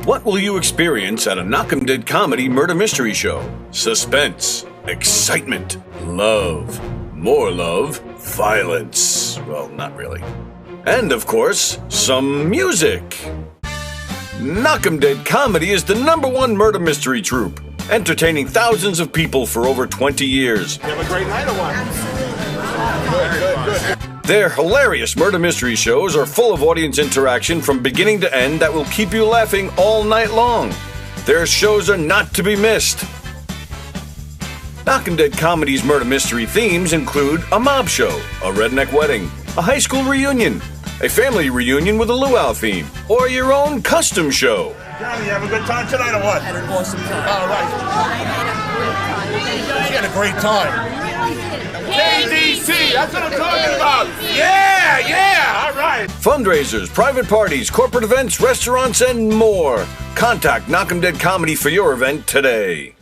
What will you experience at a Knock'em Dead comedy murder mystery show? Suspense, excitement, love, more love, violence. Well, not really. And of course, some music. Knock'em Dead Comedy is the #1 murder mystery troupe, entertaining thousands of people for over 20 years. You have a great night or what? Good. Their hilarious murder mystery shows are full of audience interaction from beginning to end that will keep you laughing all night long. Their shows are not to be missed. Knock'em Dead Comedy's murder mystery themes include a mob show, a redneck wedding, a high school reunion, a family reunion with a luau theme, or your own custom show. Johnny, you have a good time tonight or what? Had an awesome time. All right. You had a great time. KDC, that's what I'm talking about. Yeah, all right. Fundraisers, private parties, corporate events, restaurants, and more. Contact Knock'em Dead Comedy for your event today.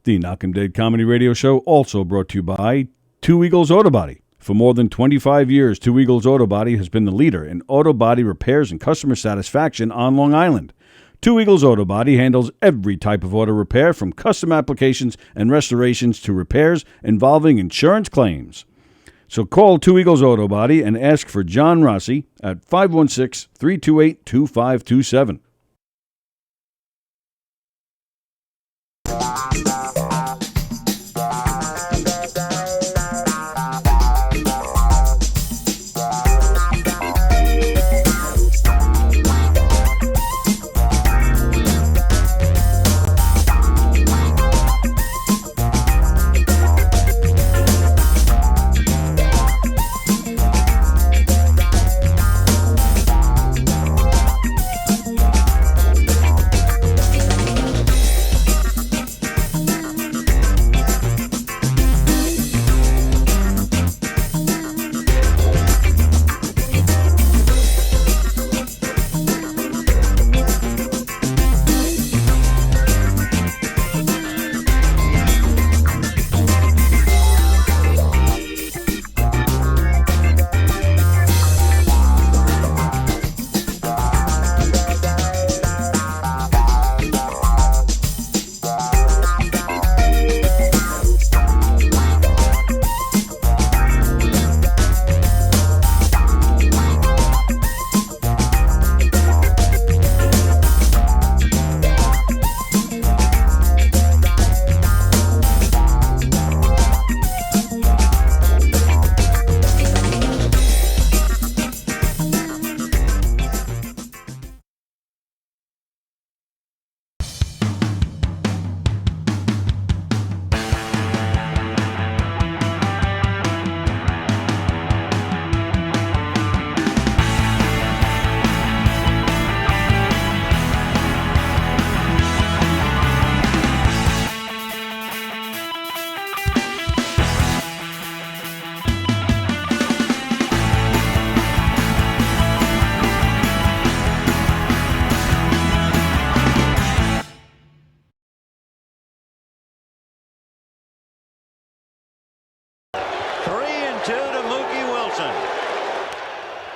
The Knock'em Dead Comedy Radio Show also brought to you by Two Eagles Auto Body. For more than 25 years, Two Eagles Auto Body has been the leader in auto body repairs and customer satisfaction on Long Island. Two Eagles Auto Body handles every type of auto repair, from custom applications and restorations to repairs involving insurance claims. So call Two Eagles Auto Body and ask for John Rossi at 516-328-2527.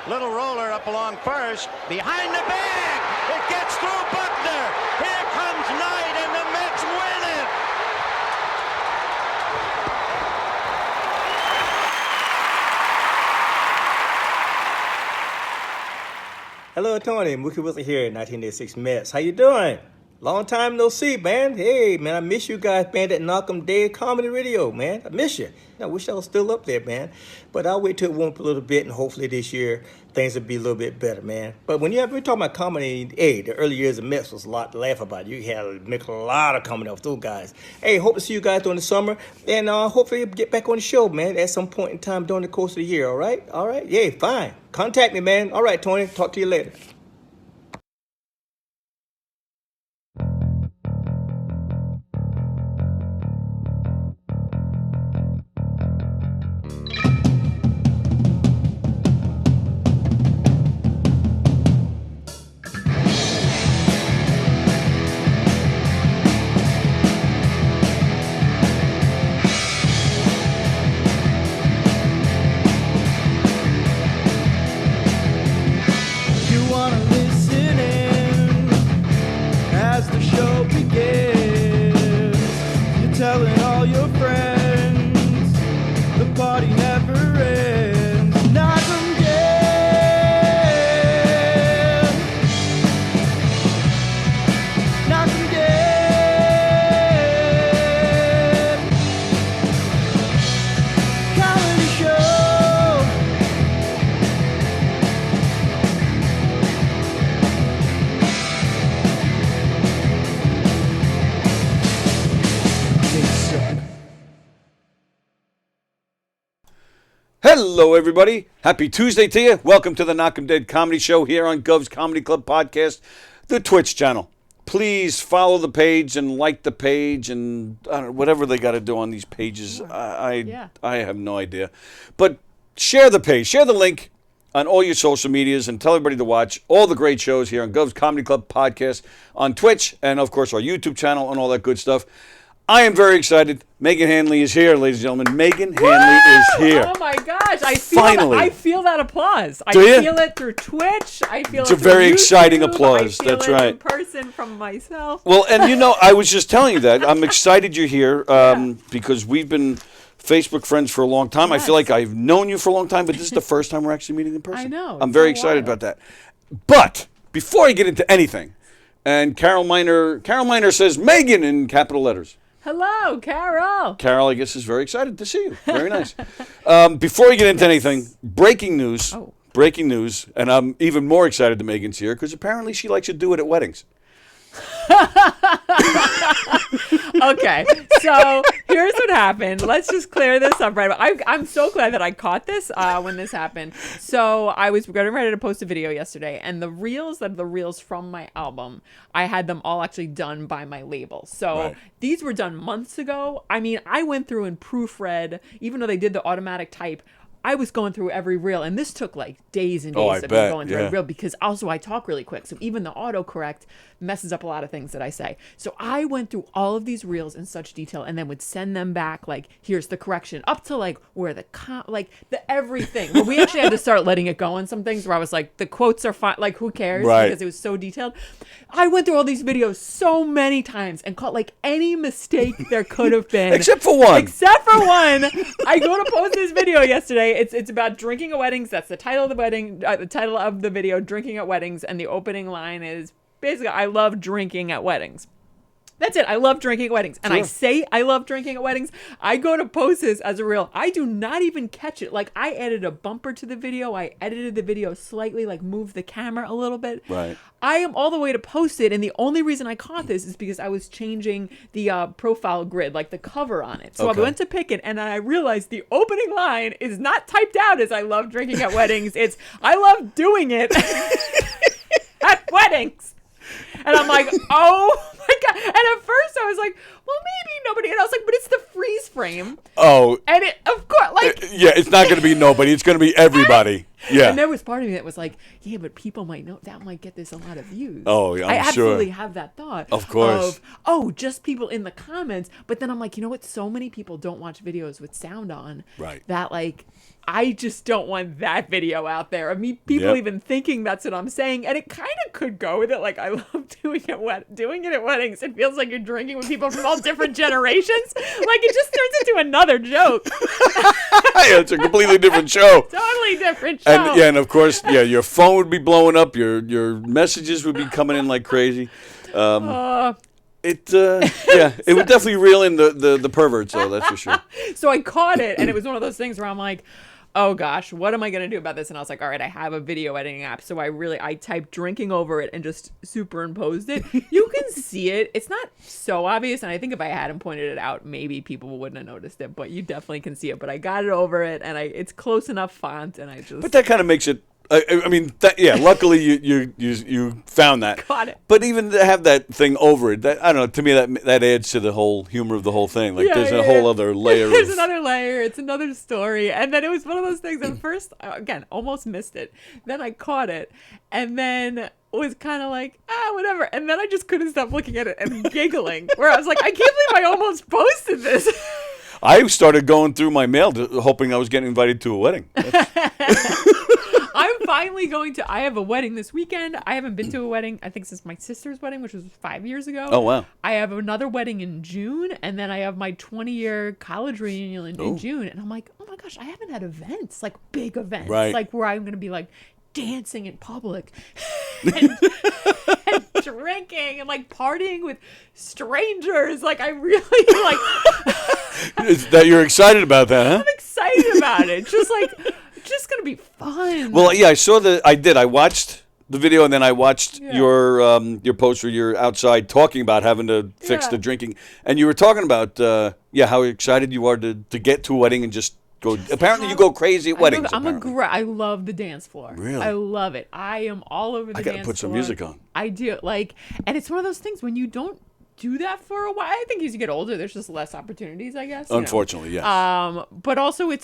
Little roller up along first, behind the bag, it gets through Buckner, here comes Knight, and the Mets win it! Hello, Tony. Mookie Wilson here, 1986 Mets. How you doing? Long time no see, man. Hey, man, I miss you guys, man, that Knock'em Dead Comedy Radio, man. I miss you. I wish I was still up there, man. But I'll wait till it warm up a little bit, and hopefully this year things will be a little bit better, man. But when we're talking about comedy, hey, the early years of Mets was a lot to laugh about. You had to make a lot of comedy off those guys. Hey, hope to see you guys during the summer, and hopefully get back on the show, man, at some point in time during the course of the year, all right? All right? Yeah, fine. Contact me, man. All right, Tony. Talk to you later. You wanna Hello, everybody. Happy Tuesday to you. Welcome to the Knock 'em Dead Comedy Show here on Gov's Comedy Club Podcast, the Twitch channel. Please follow the page and like the page and whatever they got to do on these pages. I have no idea. But share the page. Share the link on all your social medias and tell everybody to watch all the great shows here on Gov's Comedy Club Podcast on Twitch and, of course, our YouTube channel and all that good stuff. I am very excited. Meghan Hanley is here, ladies and gentlemen. Meghan Hanley is here. Oh my gosh! I feel that applause. I feel it through Twitch. I feel it's it a very YouTube. exciting applause. I feel That's it right. in person from myself. Well, and you know, I was just telling you that I'm excited you're here because we've been Facebook friends for a long time. Yes. I feel like I've known you for a long time, but this is the first time we're actually meeting in person. I know. I'm very excited about that. But before I get into anything, and Carol Miner says Meghan in capital letters. Hello, Carol. Carol, I guess, is very excited to see you. Very nice. Before we get into anything, breaking news. Oh. Breaking news. And I'm even more excited that Meghan's here because apparently she likes to do it at weddings. Okay, so here's what happened. Let's just clear this up right away. I'm so glad that I caught this when this happened. So I was getting ready to post a video yesterday, and the reels from my album, I had them all actually done by my label. So These were done months ago. I mean, I went through and proofread, even though they did the automatic type. I was going through every reel, and this took like days and days of me going through every reel because also I talk really quick. So even the autocorrect messes up a lot of things that I say. So I went through all of these reels in such detail and then would send them back like, here's the correction, up to like where the everything. But we actually had to start letting it go on some things where I was like, the quotes are fine, like who cares? Right. Because it was so detailed. I went through all these videos so many times and caught like any mistake there could have been. Except for one. I go to post this video yesterday. It's about drinking at weddings. That's the title of the wedding. The title of the video, drinking at weddings, and the opening line is basically, I love drinking at weddings. That's it. I love drinking at weddings. And I say I love drinking at weddings. I go to post this as a reel. I do not even catch it. Like, I added a bumper to the video. I edited the video slightly, like moved the camera a little bit. Right. I am all the way to post it. And the only reason I caught this is because I was changing the profile grid, like the cover on it. So I went to pick it and I realized the opening line is not typed out as I love drinking at weddings. It's I love doing it at weddings. And I'm like, oh my God. And at first I was like, well, maybe nobody. And I was like, but it's the freeze frame. Oh. And it, of course, like. It's not going to be nobody. It's going to be everybody. Yeah. And there was part of me that was like, yeah, but people might know. That might get this a lot of views. Oh, I'm sure. I absolutely have that thought. Of course. Just people in the comments. But then I'm like, you know what? So many people don't watch videos with sound on. Right. That like, I just don't want that video out there of me people even thinking that's what I'm saying, and it kind of could go with it. Like, I love doing it at weddings. It feels like you're drinking with people from all different generations. Like, it just turns into another joke. It's a completely different show. Totally different show. And of course, your phone would be blowing up. Your messages would be coming in like crazy. It would definitely reel in the perverts, though, that's for sure. So I caught it, and it was one of those things where I'm like, oh gosh, what am I going to do about this? And I was like, all right, I have a video editing app. So I typed drinking over it and just superimposed it. You can see it. It's not so obvious. And I think if I hadn't pointed it out, maybe people wouldn't have noticed it, but you definitely can see it. But I got it over it, and it's close enough font, and I just. But that kind of makes it. I mean, luckily you found that. Got it. But even to have that thing over it, I don't know, to me that adds to the whole humor of the whole thing. Like there's a whole other layer. There's another layer. It's another story. And then it was one of those things at first, again, almost missed it. Then I caught it. And then was kind of like, whatever. And then I just couldn't stop looking at it and giggling. Where I was like, I can't believe I almost posted this. I started going through my mail hoping I was getting invited to a wedding. I'm finally I have a wedding this weekend. I haven't been to a wedding, I think, since my sister's wedding, which was 5 years ago. Oh, wow. I have another wedding in June, and then I have my 20-year college reunion in June. And I'm like, oh my gosh, I haven't had events, like big events, like where I'm going to be like dancing in public and drinking and like partying with strangers. Like, I really like. That you're excited about that, huh? I'm excited about it. Just gonna be fun. Well, yeah, I watched the video, and then I watched your post where you're outside talking about having to fix the drinking, and you were talking about how excited you are to get to a wedding and just go. Apparently, you go crazy at weddings. I love the dance floor. Really? I love it. I am all over the dance floor. I got to put some music on. I do. And it's one of those things when you don't do that for a while. I think as you get older, there's just less opportunities, I guess. Unfortunately, yes. But also we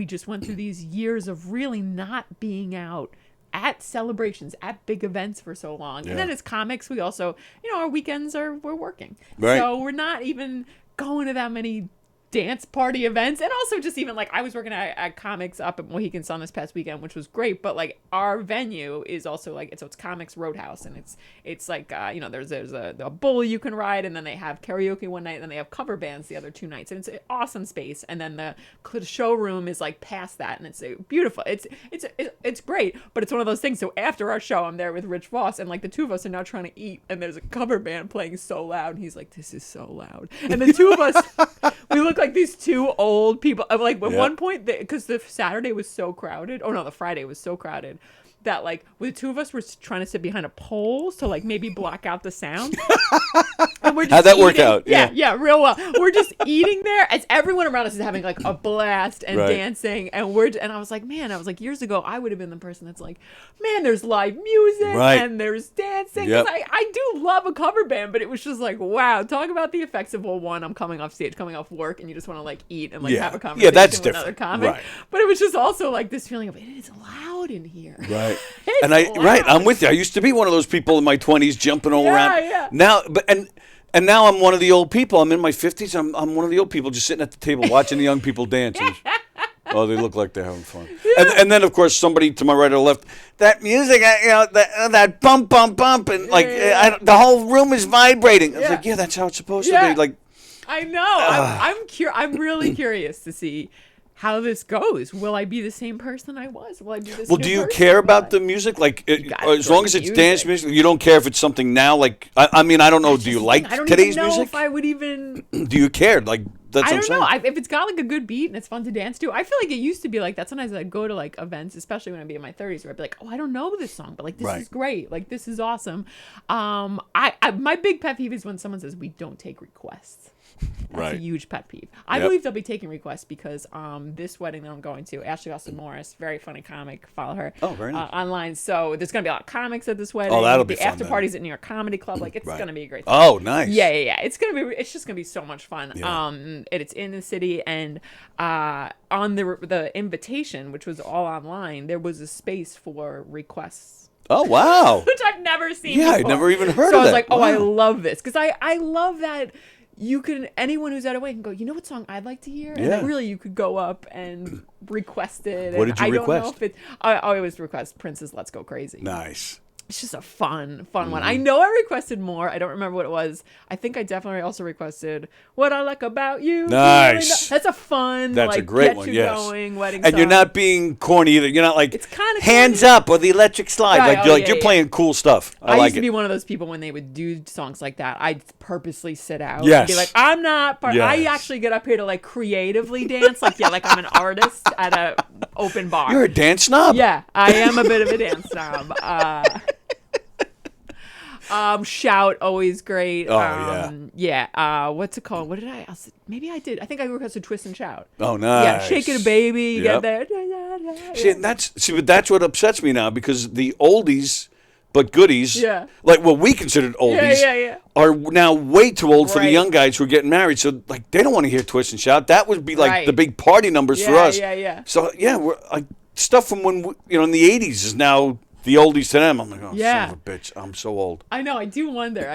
just went through these years of really not being out at celebrations, at big events for so long. Yeah. And then as comics, we also, our weekends we're working. Right. So we're not even going to that many dance party events, and also just even I was working at comics up at Mohegan Sun this past weekend, which was great, but our venue is also it's Comics Roadhouse, and it's there's a bull you can ride, and then they have karaoke one night, and then they have cover bands the other 2 nights, and it's an awesome space, and then the showroom is past that, and it's beautiful. It's great, but it's one of those things. So after our show, I'm there with Rich Voss, and the two of us are now trying to eat, and there's a cover band playing so loud, and he's like, "This is so loud," and the two of us we look like these two old people. At one point, because the Saturday was so crowded. Oh no, the Friday was so crowded that the two of us were trying to sit behind a pole to maybe block out the sound. And we're just how'd that work out? Yeah, real well. We're just eating there as everyone around us is having a blast and dancing, and I was like, man, years ago I would have been the person that's man, there's live music and there's dancing. Yep. I do love a cover band, but it was just wow, talk about the effects of one, I'm coming off stage, coming off work, and you just want to eat and have a conversation. Yeah, that's with different. Another comic. Right. But it was just also this feeling of it is loud in here. Right. I'm with you. I used to be one of those people in my 20s jumping all around. Yeah. Now, and now I'm one of the old people. I'm in my 50s. I'm one of the old people just sitting at the table watching the young people dance. Oh, they look like they're having fun. Yeah. And then, of course, somebody to my right or left, that music, that bump, bump, bump, and the whole room is vibrating. I was that's how it's supposed to be. I know. I'm really curious to see how this goes. Will I be the same person I was? Will I be this? Well, do you care about the music? As long as it's dance music, you don't care if it's something now. I don't know. Do you like today's music? I don't know if I would even. Do you care? That's what I I'm don't know. saying. If it's got a good beat and it's fun to dance to, I feel like it used to be like that. Sometimes I'd go to events, especially when I'd be in my 30s, where I'd be like, oh, I don't know this song, but this is great. This is awesome. My big pet peeve is when someone says we don't take requests. That's a huge pet peeve. I believe they'll be taking requests because this wedding that I'm going to, Ashley Austin Morris, very funny comic, follow her very nice. online. So there's going to be a lot of comics at this wedding. Oh, that'll be the fun. after parties at New York Comedy Club. It's going to be a great thing. Oh, nice. Yeah. It's just going to be so much fun. Yeah. It's in the city, and on the invitation, which was all online, there was a space for requests. Oh, wow. Which I've never seen before. I'd never even heard of that. So I was like, wow. I love this. Because I love that anyone who's at a wedding can go, you know what song I'd like to hear? And then really you could go up and request it. What did you request? I don't know if I always request Prince's Let's Go Crazy. Nice. It's just a fun one. I know I requested more. I don't remember what it was. I think I definitely also requested What I Like About You. Nice. That's a fun, that's a great get one, you yes. going wedding and song. You're not being corny either. You're not it's kind of hands corny. up or the electric slide. Right, You're playing cool stuff. I like used to be one of those people when they would do songs like that. I'd purposely sit out yes. and be like, I'm not part. Yes. I actually get up here to creatively dance. Like I'm an artist at a open bar. You're a dance snob. Yeah, I am a bit of a dance snob. Shout, always great. Oh, yeah. What's it called? What did I? Maybe I did. I think I requested Twist and Shout. Oh, nice. Yeah, Shake It, Baby. Yep. Get there. See, but that's what upsets me now because the oldies but goodies, what we considered oldies, are now way too old for the young guys who are getting married. So, they don't want to hear Twist and Shout. That would be the big party numbers for us. Yeah. So, we're, stuff from when, in the 80s is now the oldies to them. I'm like, son of a bitch. I'm so old. I know. I do wonder.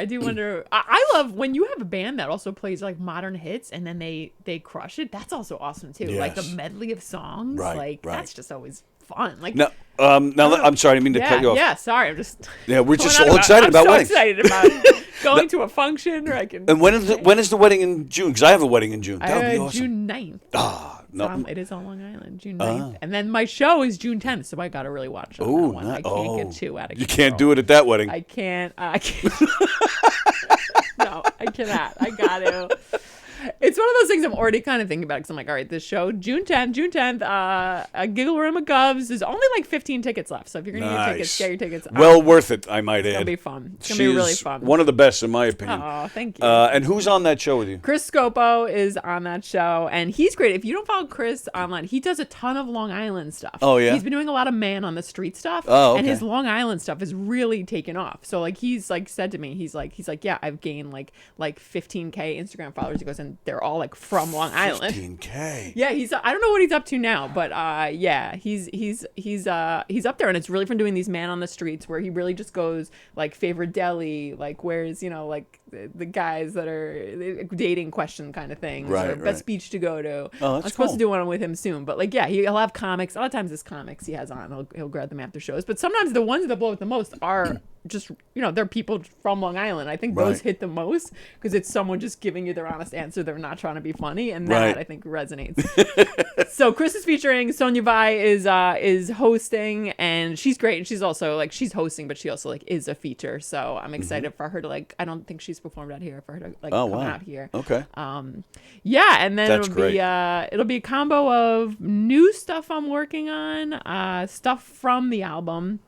I love when you have a band that also plays modern hits and then they crush it. That's also awesome too. Yes. A medley of songs. Right. That's just always fun. Now, I'm sorry. I didn't mean to cut you off. Yeah, sorry. I'm just. Yeah, we're just all excited about weddings. I'm so excited about going to a function. And when is the wedding in June? Because I have a wedding in June. That would be awesome. June 9th. No. It is on Long Island, June 9th. And then my show is June 10th, so I got to really watch on that one. I can't get too out of control. You can't do it at that wedding. I can't. No, I cannot. I got to. It's one of those things I'm already kind of thinking about because I'm like, all right, this show, June 10th, a Giggle Room of Govs. There's only like 15 tickets left. So if you're going to get tickets, get your tickets. Well worth it, I might add. It's going to be fun. It's going to be really fun. One of the best, in my opinion. Oh, thank you. And who's on that show with you? Chris Scopo is on that show, and he's great. If you don't follow Chris online, he does a ton of Long Island stuff. Oh, yeah? He's been doing a lot of man on the street stuff. Oh, okay. And his Long Island stuff is really taken off. So, like, he's, like, said to me, he's like, yeah, I've gained, like 15K Instagram followers. He goes, and they're all, like, from Long Island. 15K. Yeah, I don't know what he's up to now, but yeah, he's up there, and it's really fun doing these man on the streets where he really just goes like favorite deli, like where's like the guys that are dating question kind of things, right, or best beach to go to. Oh, I'm that's supposed to cool. do one with him soon, but like yeah, he'll have comics. A lot of times it's comics he has on. He'll grab them after shows, but sometimes the ones that blow up the most are just they're people from Long Island. I think those hit the most because it's someone just giving you their honest answer. They're not trying to be funny, and that I think resonates. So Chris is featuring. Sonia Vai is hosting, and she's great. And she's also like she's hosting, but she also like is a feature. So I'm excited for her to like. I don't think she's performed out here for her to like come out here. Okay. Yeah, and then That's it'll be a combo of new stuff I'm working on, stuff from the album.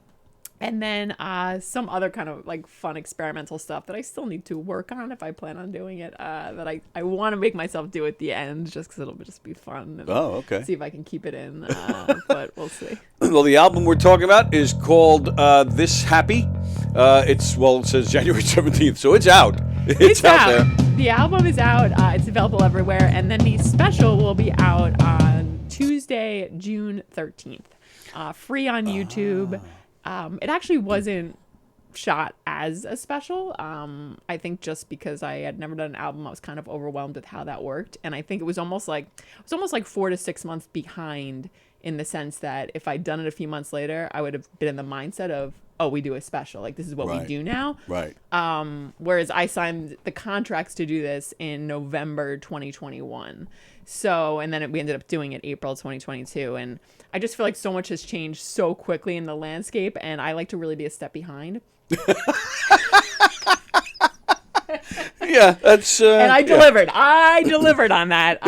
And then some other kind of like fun experimental stuff that I still need to work on if I plan on doing it. That I want to make myself do at the end just because it'll just be fun. And okay. See if I can keep it in, but we'll see. Well, the album we're talking about is called This Happy. It says January 17th, so it's out. It's out there. The album is out. It's available everywhere. And then the special will be out on Tuesday, June 13th. Free on YouTube. It actually wasn't shot as a special. I think just because I had never done an album, I was kind of overwhelmed with how that worked. And I think it was almost like 4 to 6 months behind in the sense that if I'd done it a few months later, I would have been in the mindset of, oh, we do a special. Like, this is what we do now. Right. Whereas I signed the contracts to do this in November 2021. So, and then we ended up doing it April 2022. And I just feel like so much has changed so quickly in the landscape. And I like to really be a step behind. Yeah, that's... and I delivered. I delivered on that.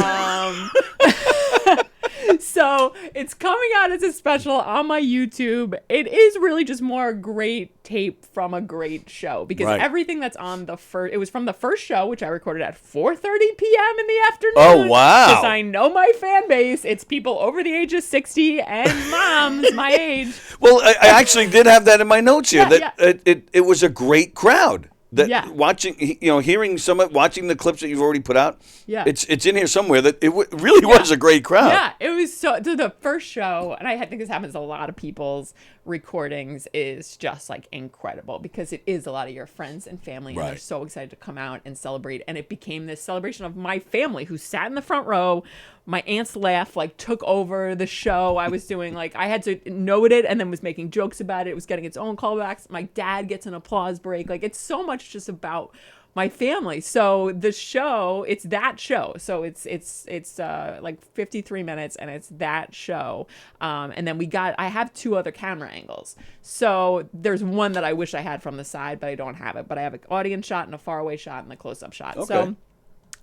So it's coming out as a special on my YouTube. It is really just more great tape from a great show because everything that's on it was from the first show, which I recorded at 4:30 p.m. in the afternoon. Oh, wow. Because I know my fan base. It's people over the age of 60 and moms my age. Well, I actually did have that in my notes here. It was a great crowd. Watching, hearing watching the clips that you've already put out. Yeah, it's in here somewhere that it really was a great crowd. Yeah, it was the first show, and I think this happens to a lot of people's recordings is just like incredible because it is a lot of your friends and family, and they're so excited to come out and celebrate. And it became this celebration of my family who sat in the front row. My aunt's laugh took over the show I was doing. I had to note it and then was making jokes about it. It was getting its own callbacks. My dad gets an applause break. It's so much just about my family. So the show, it's that show. So it's 53 minutes and it's that show. And then I have 2 other camera angles. So there's one that I wish I had from the side, but I don't have it. But I have an audience shot and a faraway shot and a close-up shot. Okay. So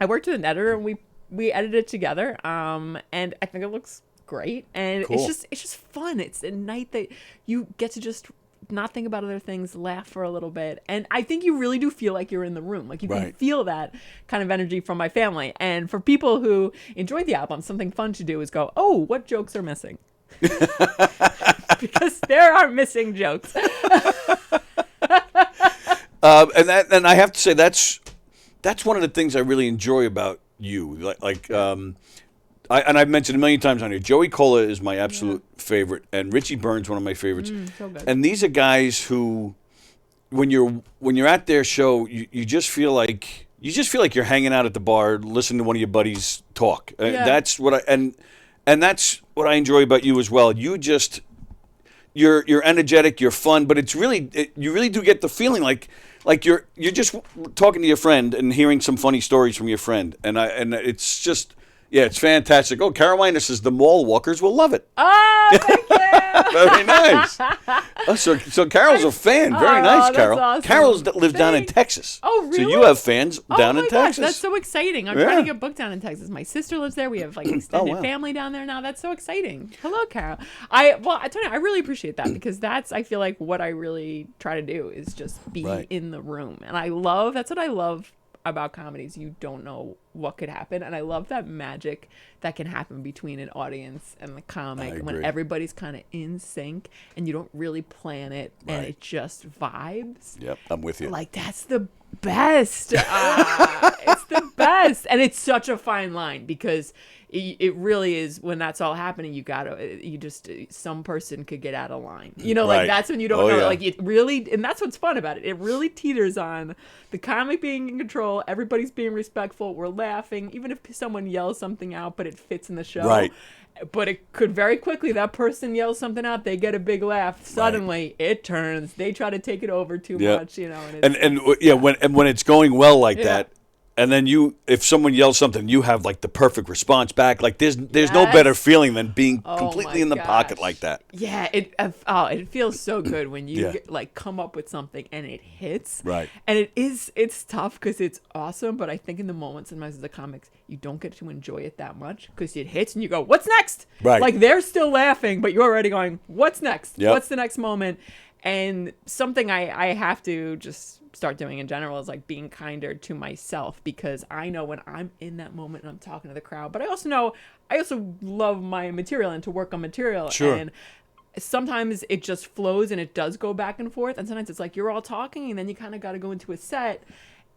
I worked with an editor and we edited it together. And I think it looks great. And it's just fun. It's a night that you get to just not think about other things, laugh for a little bit. And I think you really do feel like you're in the room. You can feel that kind of energy from my family. And for people who enjoyed the album, something fun to do is go, oh, what jokes are missing? Because there are missing jokes. And I have to say that's one of the things I really enjoy about you. I've mentioned a million times on here, Joey Cola is my absolute favorite, and Richie Burns, one of my favorites. So good. And these are guys who, when you're at their show, you just feel like you're hanging out at the bar, listening to one of your buddies talk. That's what and that's what I enjoy about you as well. You're energetic, you're fun, but it's really you really do get the feeling like you're just talking to your friend and hearing some funny stories from your friend, and it's just. Yeah, it's fantastic. Oh, Carolina says the mall walkers will love it. Oh, thank you. Very nice. Oh, so Carol's a fan. Very nice, that's Carol. awesome. Carol lives down in Texas. Oh, really? So you have fans down in Oh my gosh, Texas. that's so exciting. I'm trying to get booked down in Texas. My sister lives there. We have like extended family down there now. That's so exciting. Hello, Carol. I tell you, I really appreciate that because I feel like what I really try to do is just be in the room. And that's what I love about comedies. You don't know what could happen, and I love that magic that can happen between an audience and the comic when everybody's kind of in sync and you don't really plan it and it just vibes. Yep, I'm with you. Like, that's the best. It's the best, and it's such a fine line because it really is. When that's all happening, some person could get out of line, like that's when you don't know. Like, it really, and that's what's fun about it. It really teeters on the comic being in control, everybody's being respectful, we're laughing, even if someone yells something out but it fits in the show. But it could very quickly, that person yells something out, they get a big laugh, suddenly it turns, they try to take it over too much, and when it's going well like that. And then if someone yells something, you have like the perfect response back. Like there's no better feeling than being completely in the pocket like that. Yeah, it feels so good when you like come up with something and it hits. Right. And it's tough because it's awesome, but I think in the moment sometimes as a comics you don't get to enjoy it that much because it hits and you go, "What's next?" Right. Like they're still laughing, but you're already going, "What's next? Yep. What's the next moment?" And something I have to just start doing in general is like being kinder to myself, because I know when I'm in that moment and I'm talking to the crowd, but I also love my material and to work on material. Sure. And sometimes it just flows and it does go back and forth. And sometimes it's like you're all talking and then you kind of got to go into a set.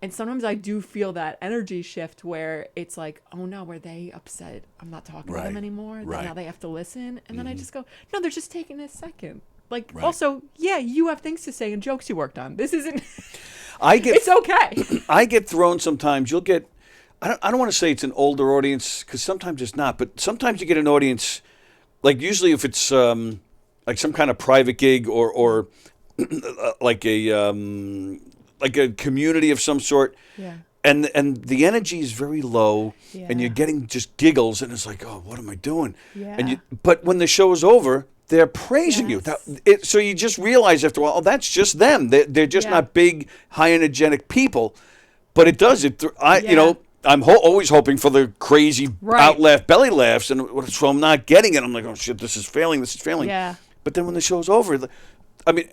And sometimes I do feel that energy shift where it's like, oh no, were they upset? I'm not talking to them anymore. Right. Now they have to listen. And then I just go, no, they're just taking a second. Like, also, you have things to say and jokes you worked on. This isn't... it's okay. I get thrown sometimes. You'll get... I don't want to say it's an older audience, because sometimes it's not. But sometimes you get an audience, like usually if it's like some kind of private gig or like a community of some sort. Yeah. And the energy is very low, and you're getting just giggles, and it's like, oh, what am I doing? Yeah. But when the show is over, they're praising you. So you just realize after a while, oh, that's just them. They're just not big, high energetic people. But it does it. I'm always hoping for the crazy out laugh, belly laughs, and so I'm not getting it. I'm like, oh shit, this is failing. Yeah. But then when the show's over,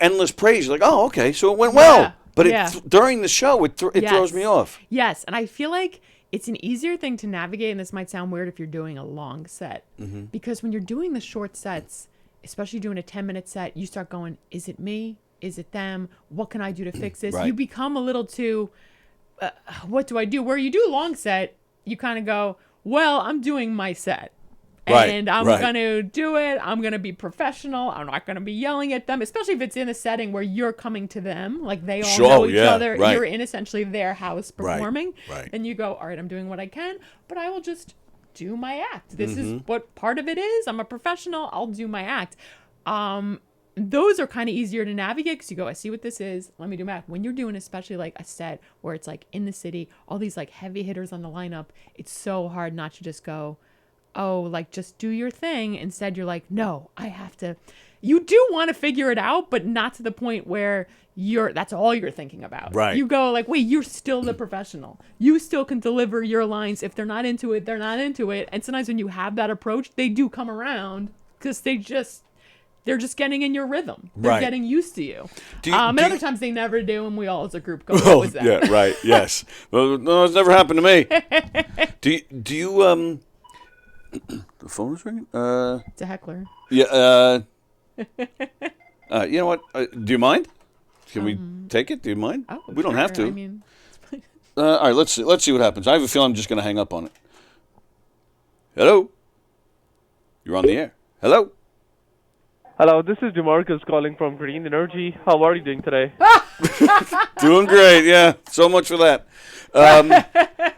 endless praise. You're like, oh, okay, so it went well. But during the show, it throws me off. Yes, and I feel like it's an easier thing to navigate, and this might sound weird if you're doing a long set. Mm-hmm. Because when you're doing the short sets, especially doing a 10-minute set, you start going, is it me? Is it them? What can I do to fix this? You become a little too, what do I do? Where you do a long set, you kind of go, well, I'm doing my set. And I'm going to do it. I'm going to be professional. I'm not going to be yelling at them, especially if it's in a setting where you're coming to them. Like they all know each other. Right. You're in essentially their house performing. Right. And you go, all right, I'm doing what I can, but I will just do my act. This is what part of it is. I'm a professional. I'll do my act. Those are kind of easier to navigate because you go, I see what this is. Let me do my act. When you're doing especially like a set where it's like in the city, all these like heavy hitters on the lineup, it's so hard not to just go, oh, like just do your thing. Instead, you're like, no, I have to. You do want to figure it out, but not to the point where that's all you're thinking about. Right. You go like, wait, you're still the professional. You still can deliver your lines. If they're not into it, they're not into it. And sometimes when you have that approach, they do come around because they're just getting in your rhythm. They're getting used to you. And other times they never do, and we all as a group go, what was that? Yeah, right, yes. Well, no, it's never happened to me. Do you the phone is ringing? It's a heckler. Yeah, you know what? Do you mind? Can we take it? Do you mind? Oh, we don't have to. I mean, all right, let's see what happens. I have a feeling I'm just going to hang up on it. Hello? You're on the air. Hello? Hello, this is DeMarcus calling from Green Energy. How are you doing today? Doing great, yeah. So much for that.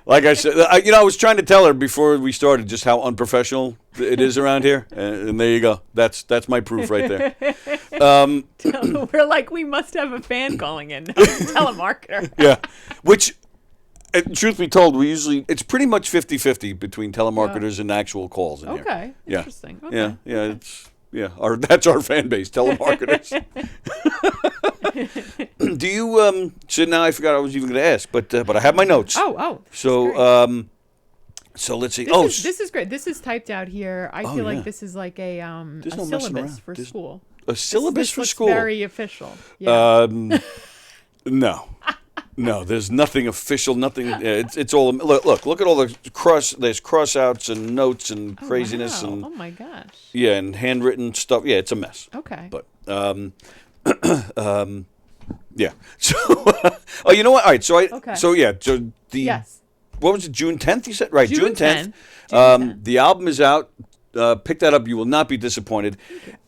Like I said, I was trying to tell her before we started just how unprofessional it is around here, and there you go. That's my proof right there. We're like, we must have a fan calling in, telemarketer. Yeah, which, truth be told, it's pretty much 50-50 between telemarketers and actual calls in here. Okay, interesting. Okay. Yeah, That's our fan base, telemarketers. Do you so now I forgot I was even going to ask, but I have my notes. Oh. So so let's see. This is great. This is typed out here. I feel yeah. like this is like a no syllabus for school. A syllabus for looks school. Very official. Yeah. No, there's nothing official. Nothing. It's all. Look at all the There's cross-outs and notes and craziness wow. and. Oh my gosh. Yeah, and handwritten stuff. Yeah, it's a mess. Okay. But yeah. So you know what? All right. So So yeah. So the. Yes. What was it? June 10th. You said right. June 10th. June 10th. The album is out. Pick that up. You will not be disappointed.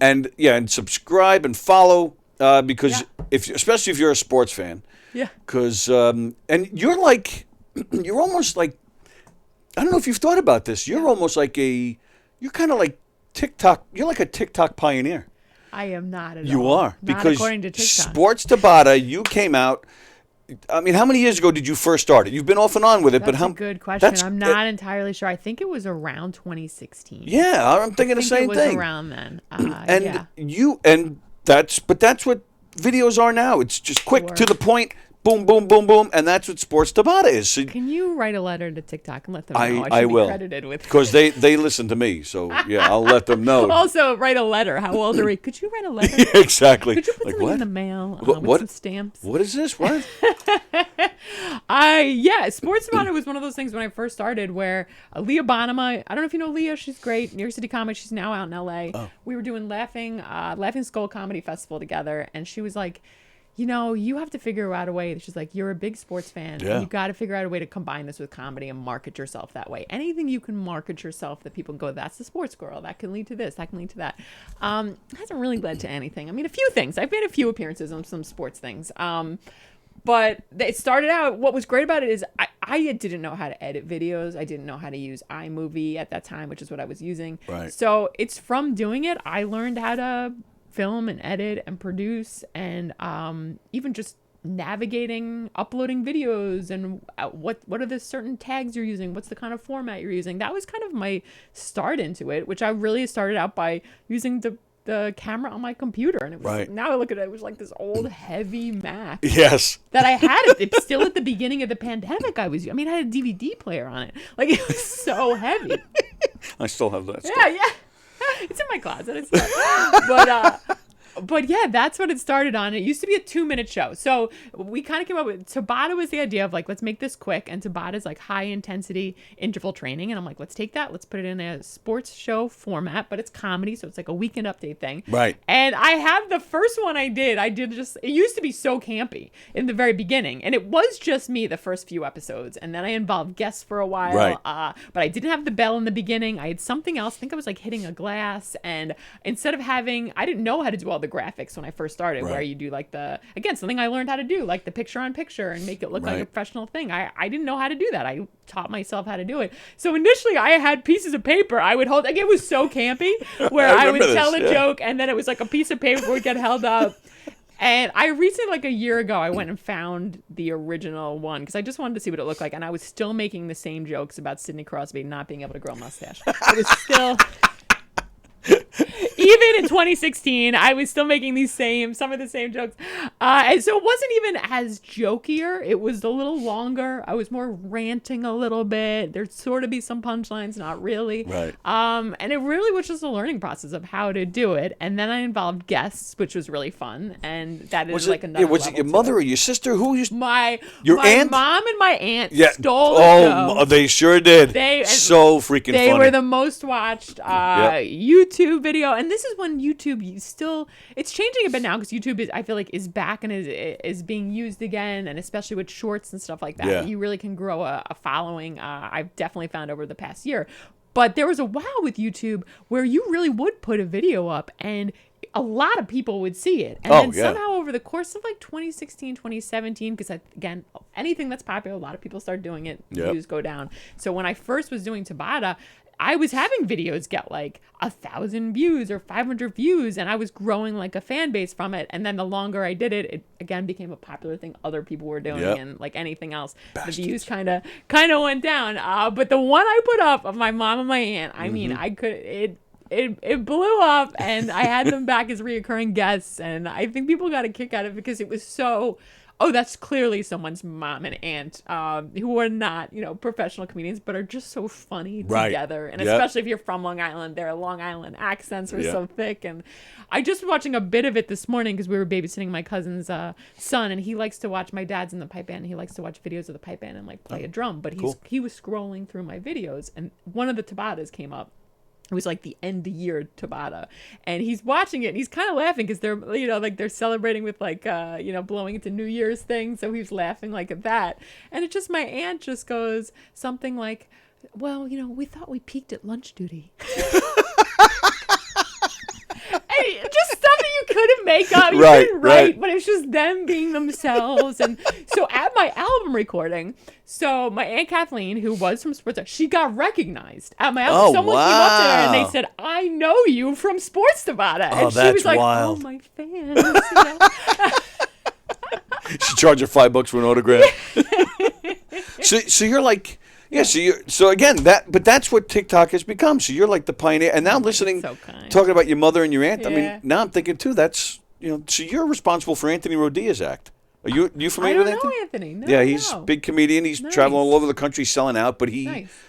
And subscribe and follow because especially if you're a sports fan. Yeah. Because and you're almost like, I don't know if you've thought about this. You're almost like you're kind of like TikTok. You're like a TikTok pioneer. I am not at all. You are. Not because according to TikTok. Sports Tabata, you came out. I mean, how many years ago did you first start it? You've been off and on with it, That's but a good question. I'm not entirely sure. I think it was around 2016. Yeah, I'm thinking the same it was thing. Around then. That's what videos are now. It's just quick to the point. Boom, boom, boom, boom, and that's what Sports Tabata is. So can you write a letter to TikTok and let them know I should will. be credited with? Because they listen to me, so yeah, I'll let them know. Also, write a letter. How old are we? Could you write a letter? Yeah, exactly. Could you put something in the mail with some stamps? What is this? What? Sports Tabata was one of those things when I first started where Leah Bonema, I don't know if you know Leah, she's great, New York City comic, she's now out in LA. Oh. We were doing Laughing Skull Comedy Festival together, and she was like, you have to figure out a way. She's like, you're a big sports fan. Yeah. And you got to figure out a way to combine this with comedy and market yourself that way. Anything you can market yourself that people can go, that's the sports girl. That can lead to this. That can lead to that. It hasn't really led to anything. I mean, a few things. I've made a few appearances on some sports things. But it started out, what was great about it is I didn't know how to edit videos. I didn't know how to use iMovie at that time, which is what I was using. Right. So it's from doing it, I learned how to film and edit and produce and even just navigating uploading videos and what are the certain tags you're using, what's the kind of format you're using. That was kind of my start into it, which I really started out by using the camera on my computer, and it was now I look at it, it was like this old heavy Mac. Yes. That I had it still at the beginning of the pandemic. I had a DVD player on it. Like, it was so heavy. I still have that. Yeah. It's in my closet. But yeah, that's what it started on. It used to be a 2-minute show. So we kind of came up with, Tabata was the idea of like, let's make this quick. And Tabata is like high intensity interval training. And I'm like, let's take that. Let's put it in a sports show format, but it's comedy. So it's like a weekend update thing. Right. And I have the first one I did just, it used to be so campy in the very beginning. And it was just me the first few episodes. And then I involved guests for a while. Right. But I didn't have the bell in the beginning. I had something else. I think I was like hitting a glass. And instead of I didn't know how to do all the graphics when I first started, where you do like something I learned how to do, like the picture on picture and make it look like a professional thing. I didn't know how to do that. I taught myself how to do it. So initially I had pieces of paper I would hold, like it was so campy, where I would tell a joke and then it was like a piece of paper would get held up. And I recently, like a year ago, I went and found the original one because I just wanted to see what it looked like. And I was still making the same jokes about Sidney Crosby not being able to grow a mustache. It was still... Even in 2016, I was still making some of the same jokes. And so it wasn't even as jokier. It was a little longer. I was more ranting a little bit. There'd sort of be some punchlines, not really. Right. And it really was just a learning process of how to do it. And then I involved guests, which was really fun. And that is like another Was it your mother or your sister? Who used your aunt? Mom and my aunt stole the show. They sure did. So freaking funny. They were the most watched YouTube video. And this is when YouTube it's changing a bit now because YouTube I feel like is back and is being used again, and especially with shorts and stuff like that. You really can grow a following. I've definitely found over the past year. But there was a while with YouTube where you really would put a video up and a lot of people would see it. And then somehow over the course of like 2016, 2017, because again, anything that's popular, a lot of people start doing it, views go down. So when I first was doing Tabata, I was having videos get like 1,000 views or 500 views, and I was growing like a fan base from it. And then the longer I did it, it again became a popular thing other people were doing, and like anything else, the views kind of went down. But the one I put up of my mom and my aunt, I mean, it blew up, and I had them back as reoccurring guests, and I think people got a kick out of it because it was so. Oh, that's clearly someone's mom and aunt who are not, professional comedians, but are just so funny together. And especially if you're from Long Island, their Long Island accents are so thick. And I just was watching a bit of it this morning because we were babysitting my cousin's son, and he likes to watch my dad's in the pipe band. And he likes to watch videos of the pipe band and like play a drum. But he was scrolling through my videos, and one of the Tabatas came up. It was like the end of the year Tabata, and he's watching it and he's kind of laughing because they're, they're celebrating with like, blowing into New Year's thing. So he's laughing like at that. And it just, my aunt just goes something like, well, we thought we peaked at lunch duty. Just stuff that you couldn't make up. You couldn't write, but it's just them being themselves. And so at my album recording, so my Aunt Kathleen, who was from Sports, she got recognized at my album. Someone came up to her and they said, I know you from Sports Tabata. And she was like, wild. Oh, my fans. She charged her $5 for an autograph. So you're like... Yeah, so again, that's what TikTok has become. So you're like the pioneer, and now listening, talking about your mother and your aunt. Yeah. I mean, now I'm thinking too. That's so you're responsible for Anthony Rodia's act. Are you familiar with Anthony? I don't know Anthony. No, yeah, he's a big comedian. He's traveling all over the country selling out, but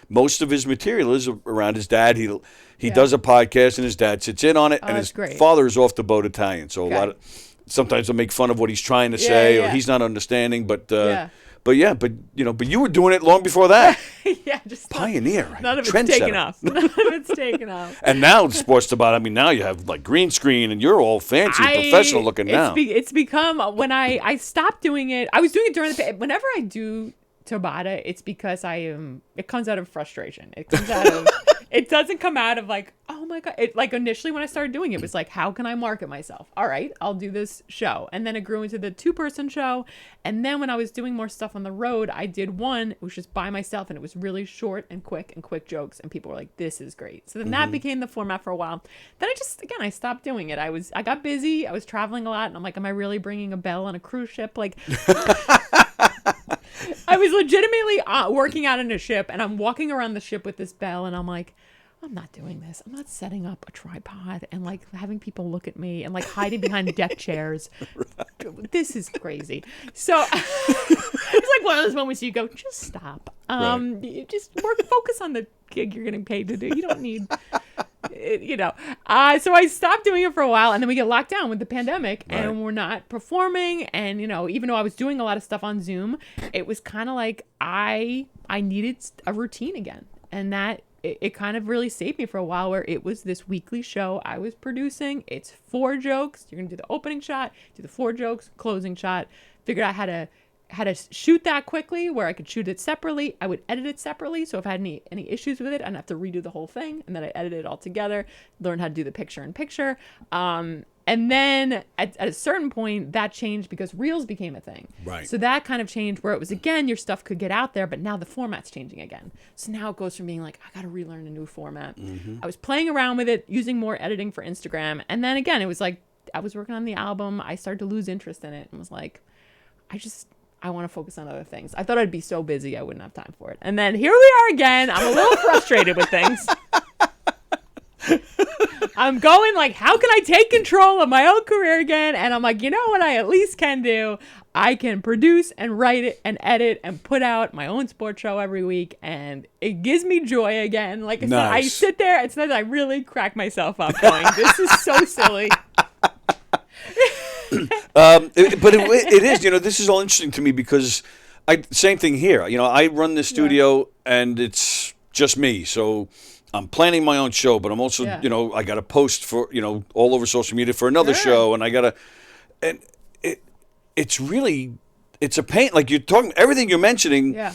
most of his material is around his dad. He does a podcast, and his dad sits in on it, and his father is off the boat Italian. So a lot of sometimes they'll make fun of what he's trying to say, or he's not understanding, but. But you were doing it long before that. Just pioneer. None of it's taken off. None of it's taken off. And now Sports Tabata, I mean, now you have like green screen, and you're all fancy, professional looking now. It's become when I stopped doing it. I was doing it during whenever I do Tabata, it's because it comes out of frustration. It comes out of. It doesn't come out of like, oh my God. Like initially when I started doing it, it was like, how can I market myself? All right, I'll do this show. And then it grew into the 2-person show. And then when I was doing more stuff on the road, I did one, it was just by myself, and it was really short and quick jokes. And people were like, this is great. So then that became the format for a while. Then I stopped doing it. I got busy. I was traveling a lot, and I'm like, am I really bringing a bell on a cruise ship? Like, I was legitimately working out in a ship, and I'm walking around the ship with this bell, and I'm like, I'm not doing this. I'm not setting up a tripod and like having people look at me and like hiding behind deck chairs. This is crazy. So it's like one of those moments you go, just stop. You just focus on the gig you're getting paid to do. You don't need, So I stopped doing it for a while, and then we get locked down with the pandemic, and we're not performing. And even though I was doing a lot of stuff on Zoom, it was kind of like I needed a routine again, and that. It kind of really saved me for a while, where it was this weekly show I was producing. It's 4 jokes. You're going to do the opening shot, do the 4 jokes, closing shot. Figured out how to shoot that quickly, where I could shoot it separately. I would edit it separately. So if I had any issues with it, I'd have to redo the whole thing. And then I edited it all together, learned how to do the picture-in-picture. And then at a certain point, that changed because Reels became a thing. Right. So that kind of changed, where it was, again, your stuff could get out there, but now the format's changing again. So now it goes from being like, I got to relearn a new format. I was playing around with it, using more editing for Instagram. And then again, it was like, I was working on the album. I started to lose interest in it and was like, I want to focus on other things. I thought I'd be so busy I wouldn't have time for it. And then here we are again. I'm a little frustrated with things. I'm going like, how can I take control of my own career again? And I'm like, you know what I at least can do? I can produce and write it and edit and put out my own sports show every week. And it gives me joy again. Like I said, I sit there and sometimes I really crack myself up going, this is so silly. But it is, this is all interesting to me because same thing here. I run the studio and it's just me. So I'm planning my own show, but I'm also, I got to post for, all over social media for another show, and I got to, and it's a pain. Like you're talking, everything you're mentioning. Yeah.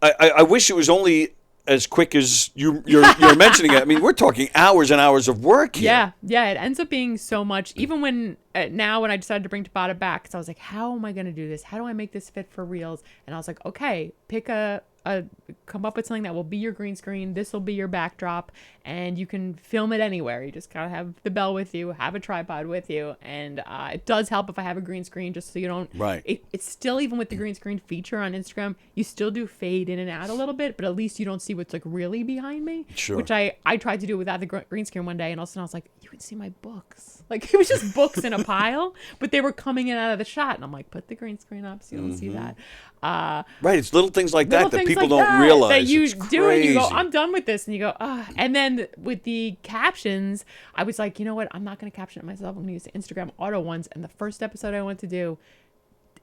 I wish it was only as quick as you're mentioning it. I mean, we're talking hours and hours of work here. Yeah. It ends up being so much. Even when now when I decided to bring Tabata back, because I was like, how am I going to do this? How do I make this fit for Reels? And I was like, okay, come up with something that will be your green screen. This will be your backdrop, and you can film it anywhere. You just gotta have the bell with you, have a tripod with you, and it does help if I have a green screen, just so you don't. Right. It's still, even with the green screen feature on Instagram, you still do fade in and out a little bit, but at least you don't see what's like really behind me. Sure. Which I tried to do without the green screen one day, and all of a sudden I was like, you can see my books. Like, it was just books in a pile, but they were coming in out of the shot, and I'm like, put the green screen up so you don't see that. Right, it's little things like that people don't that realize. that you It's do it, you go, crazy. I'm done with this, and you go, ah. And then with the captions, I was like, you know what, I'm not going to caption it myself. I'm going to use the Instagram auto ones. And the first episode I went to do,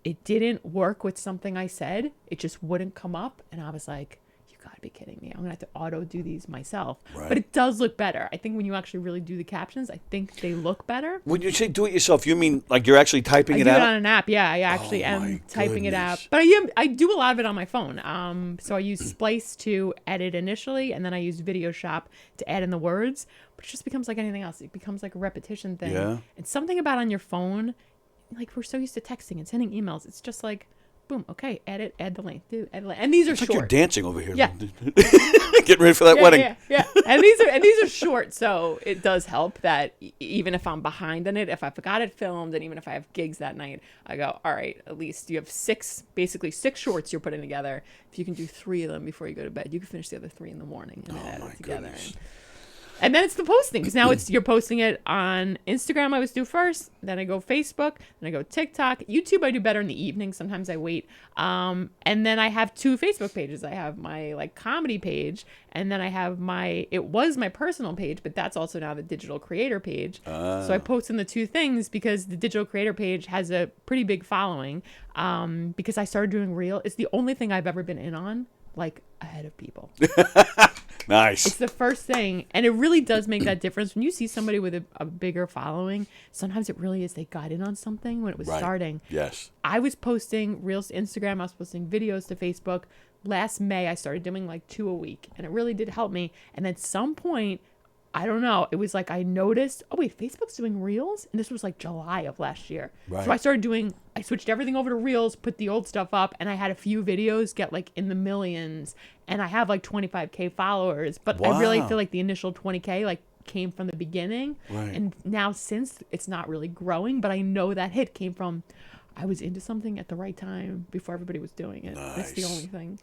it didn't work with something I said. It just wouldn't come up, and I was like, gotta be kidding me. I'm gonna have to auto do these myself. Right. But it does look better. I think when you actually really do the captions, I think they look better. When you say do it yourself, you mean like you're actually typing I it do out? it on an app. Yeah, I actually Oh, my am typing it out. goodness. But I do a lot of it on my phone. So I use Splice to edit initially, and then I use Video Shop to add in the words. But it just becomes like anything else. It becomes like a repetition thing. Yeah. And something about on your phone, like we're so used to texting and sending emails. It's just like, boom, okay, edit, add the link, and these are It's like short. you're dancing over here. Yeah. Getting ready for that wedding. Yeah. And these are short, so it does help that even if I'm behind on it, if I forgot it filmed, and even if I have gigs that night, I go, all right, at least you have basically six shorts you're putting together. If you can do 3 of them before you go to bed, you can finish the other 3 in the morning and then add it together. Goodness. And then it's the posting, because now you're posting it on Instagram. I always do first, then I go Facebook, then I go TikTok. YouTube I do better in the evening. Sometimes I wait. And then I have 2 Facebook pages. I have my like comedy page, and then I have it was my personal page, but that's also now the digital creator page. So I post in the 2 things because the digital creator page has a pretty big following. Because I started doing Reel. It's the only thing I've ever been in on, like, ahead of people. Nice. It's the first thing, and it really does make that difference when you see somebody with a bigger following. Sometimes it really is they got in on something when it was starting. Yes. I was posting Reels to Instagram. I was posting videos to Facebook. Last May, I started doing like 2 a week, and it really did help me. And at some point, I don't know, it was like I noticed, oh wait, Facebook's doing Reels? And this was like July of last year. Right. So I switched everything over to Reels, put the old stuff up, and I had a few videos get like in the millions, and I have like 25K followers, but I really Wow. feel like the initial 20K like came from the beginning. Right. And now since it's not really growing, but I know that hit came from I was into something at the right time before everybody was doing it. That's the Nice. only thing.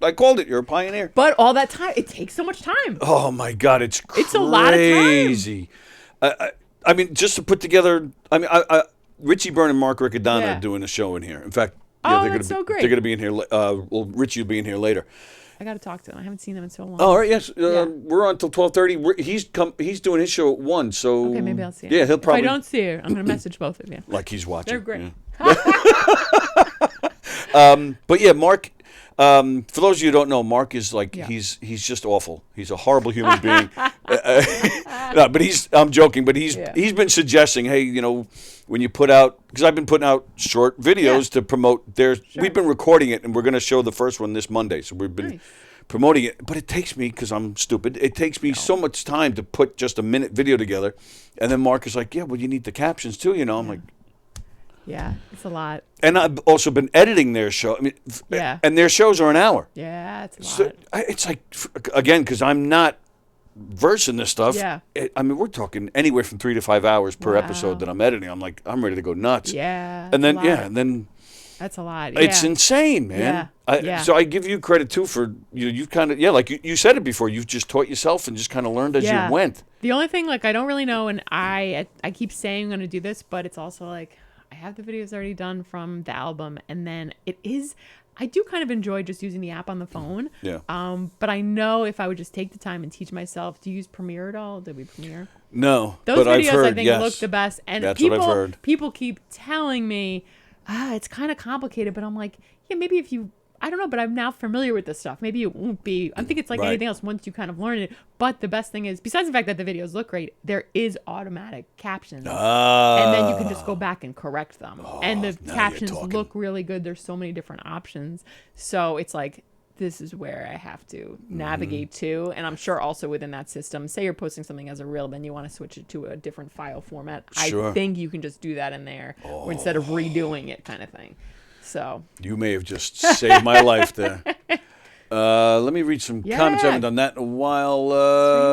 I called it. You're a pioneer. But all that time, it takes so much time. Oh my God, it's crazy. It's a lot of time. I mean, just to put together. I mean, Richie Byrne and Mark Riccadonna Yeah. are doing a show in here. In fact, Oh, they're that's gonna so great. They're going to be in here. Well, Richie will be in here later. I got to talk to them. I haven't seen them in so long. Oh, all right, yes. Yeah. We're on until 12:30. He's doing his show at 1. So Okay, maybe I'll see it. Yeah, he'll probably. If I don't see her, I'm going to message both of you. Like he's watching. They're great. Yeah. But yeah, Mark. For those of you who don't know, Mark is like he's just awful. He's a horrible human being. No, but I'm joking. But he's been suggesting, hey, you know, when you put out, because I've been putting out short videos to promote. We've been recording it, and we're going to show the first one this Monday. So we've been promoting it. But it takes me, because I'm stupid, it takes me so much time to put just a minute video together. And then Mark is like, yeah, well, you need the captions too, you know. I'm like. Yeah, it's a lot. And I've also been editing their show. I mean, and their shows are an hour. Yeah, it's a lot. So it's like, again, because I'm not versed in this stuff. Yeah. I mean, we're talking anywhere from 3 to 5 hours per episode that I'm editing. I'm like, I'm ready to go nuts. Yeah. And then that's a lot. It's insane, man. So I give you credit too for you've kind of like you said it before. You've just taught yourself and just kind of learned as you went. The only thing, like, I don't really know, and I keep saying I'm going to do this, but it's also like I have the videos already done from the album, and then I do kind of enjoy just using the app on the phone. Yeah. But I know if I would just take the time and teach myself to use Premiere at all, did we Premiere? No. Those but videos I've heard, I think look the best. And that's what I've heard. People keep telling me, it's kind of complicated, but I'm like, yeah, maybe if you, I don't know, but I'm now familiar with this stuff. Maybe it won't be. I think it's like anything else once you kind of learn it. But the best thing is, besides the fact that the videos look great, there is automatic captions. And then you can just go back and correct them. And the captions look really good. There's so many different options. So it's like this is where I have to navigate to. And I'm sure also within that system, say you're posting something as a reel, then you want to switch it to a different file format. Sure. I think you can just do that in there or instead of redoing it kind of thing. So You may have just saved my life there. Let me read some comments. I haven't done that in a while.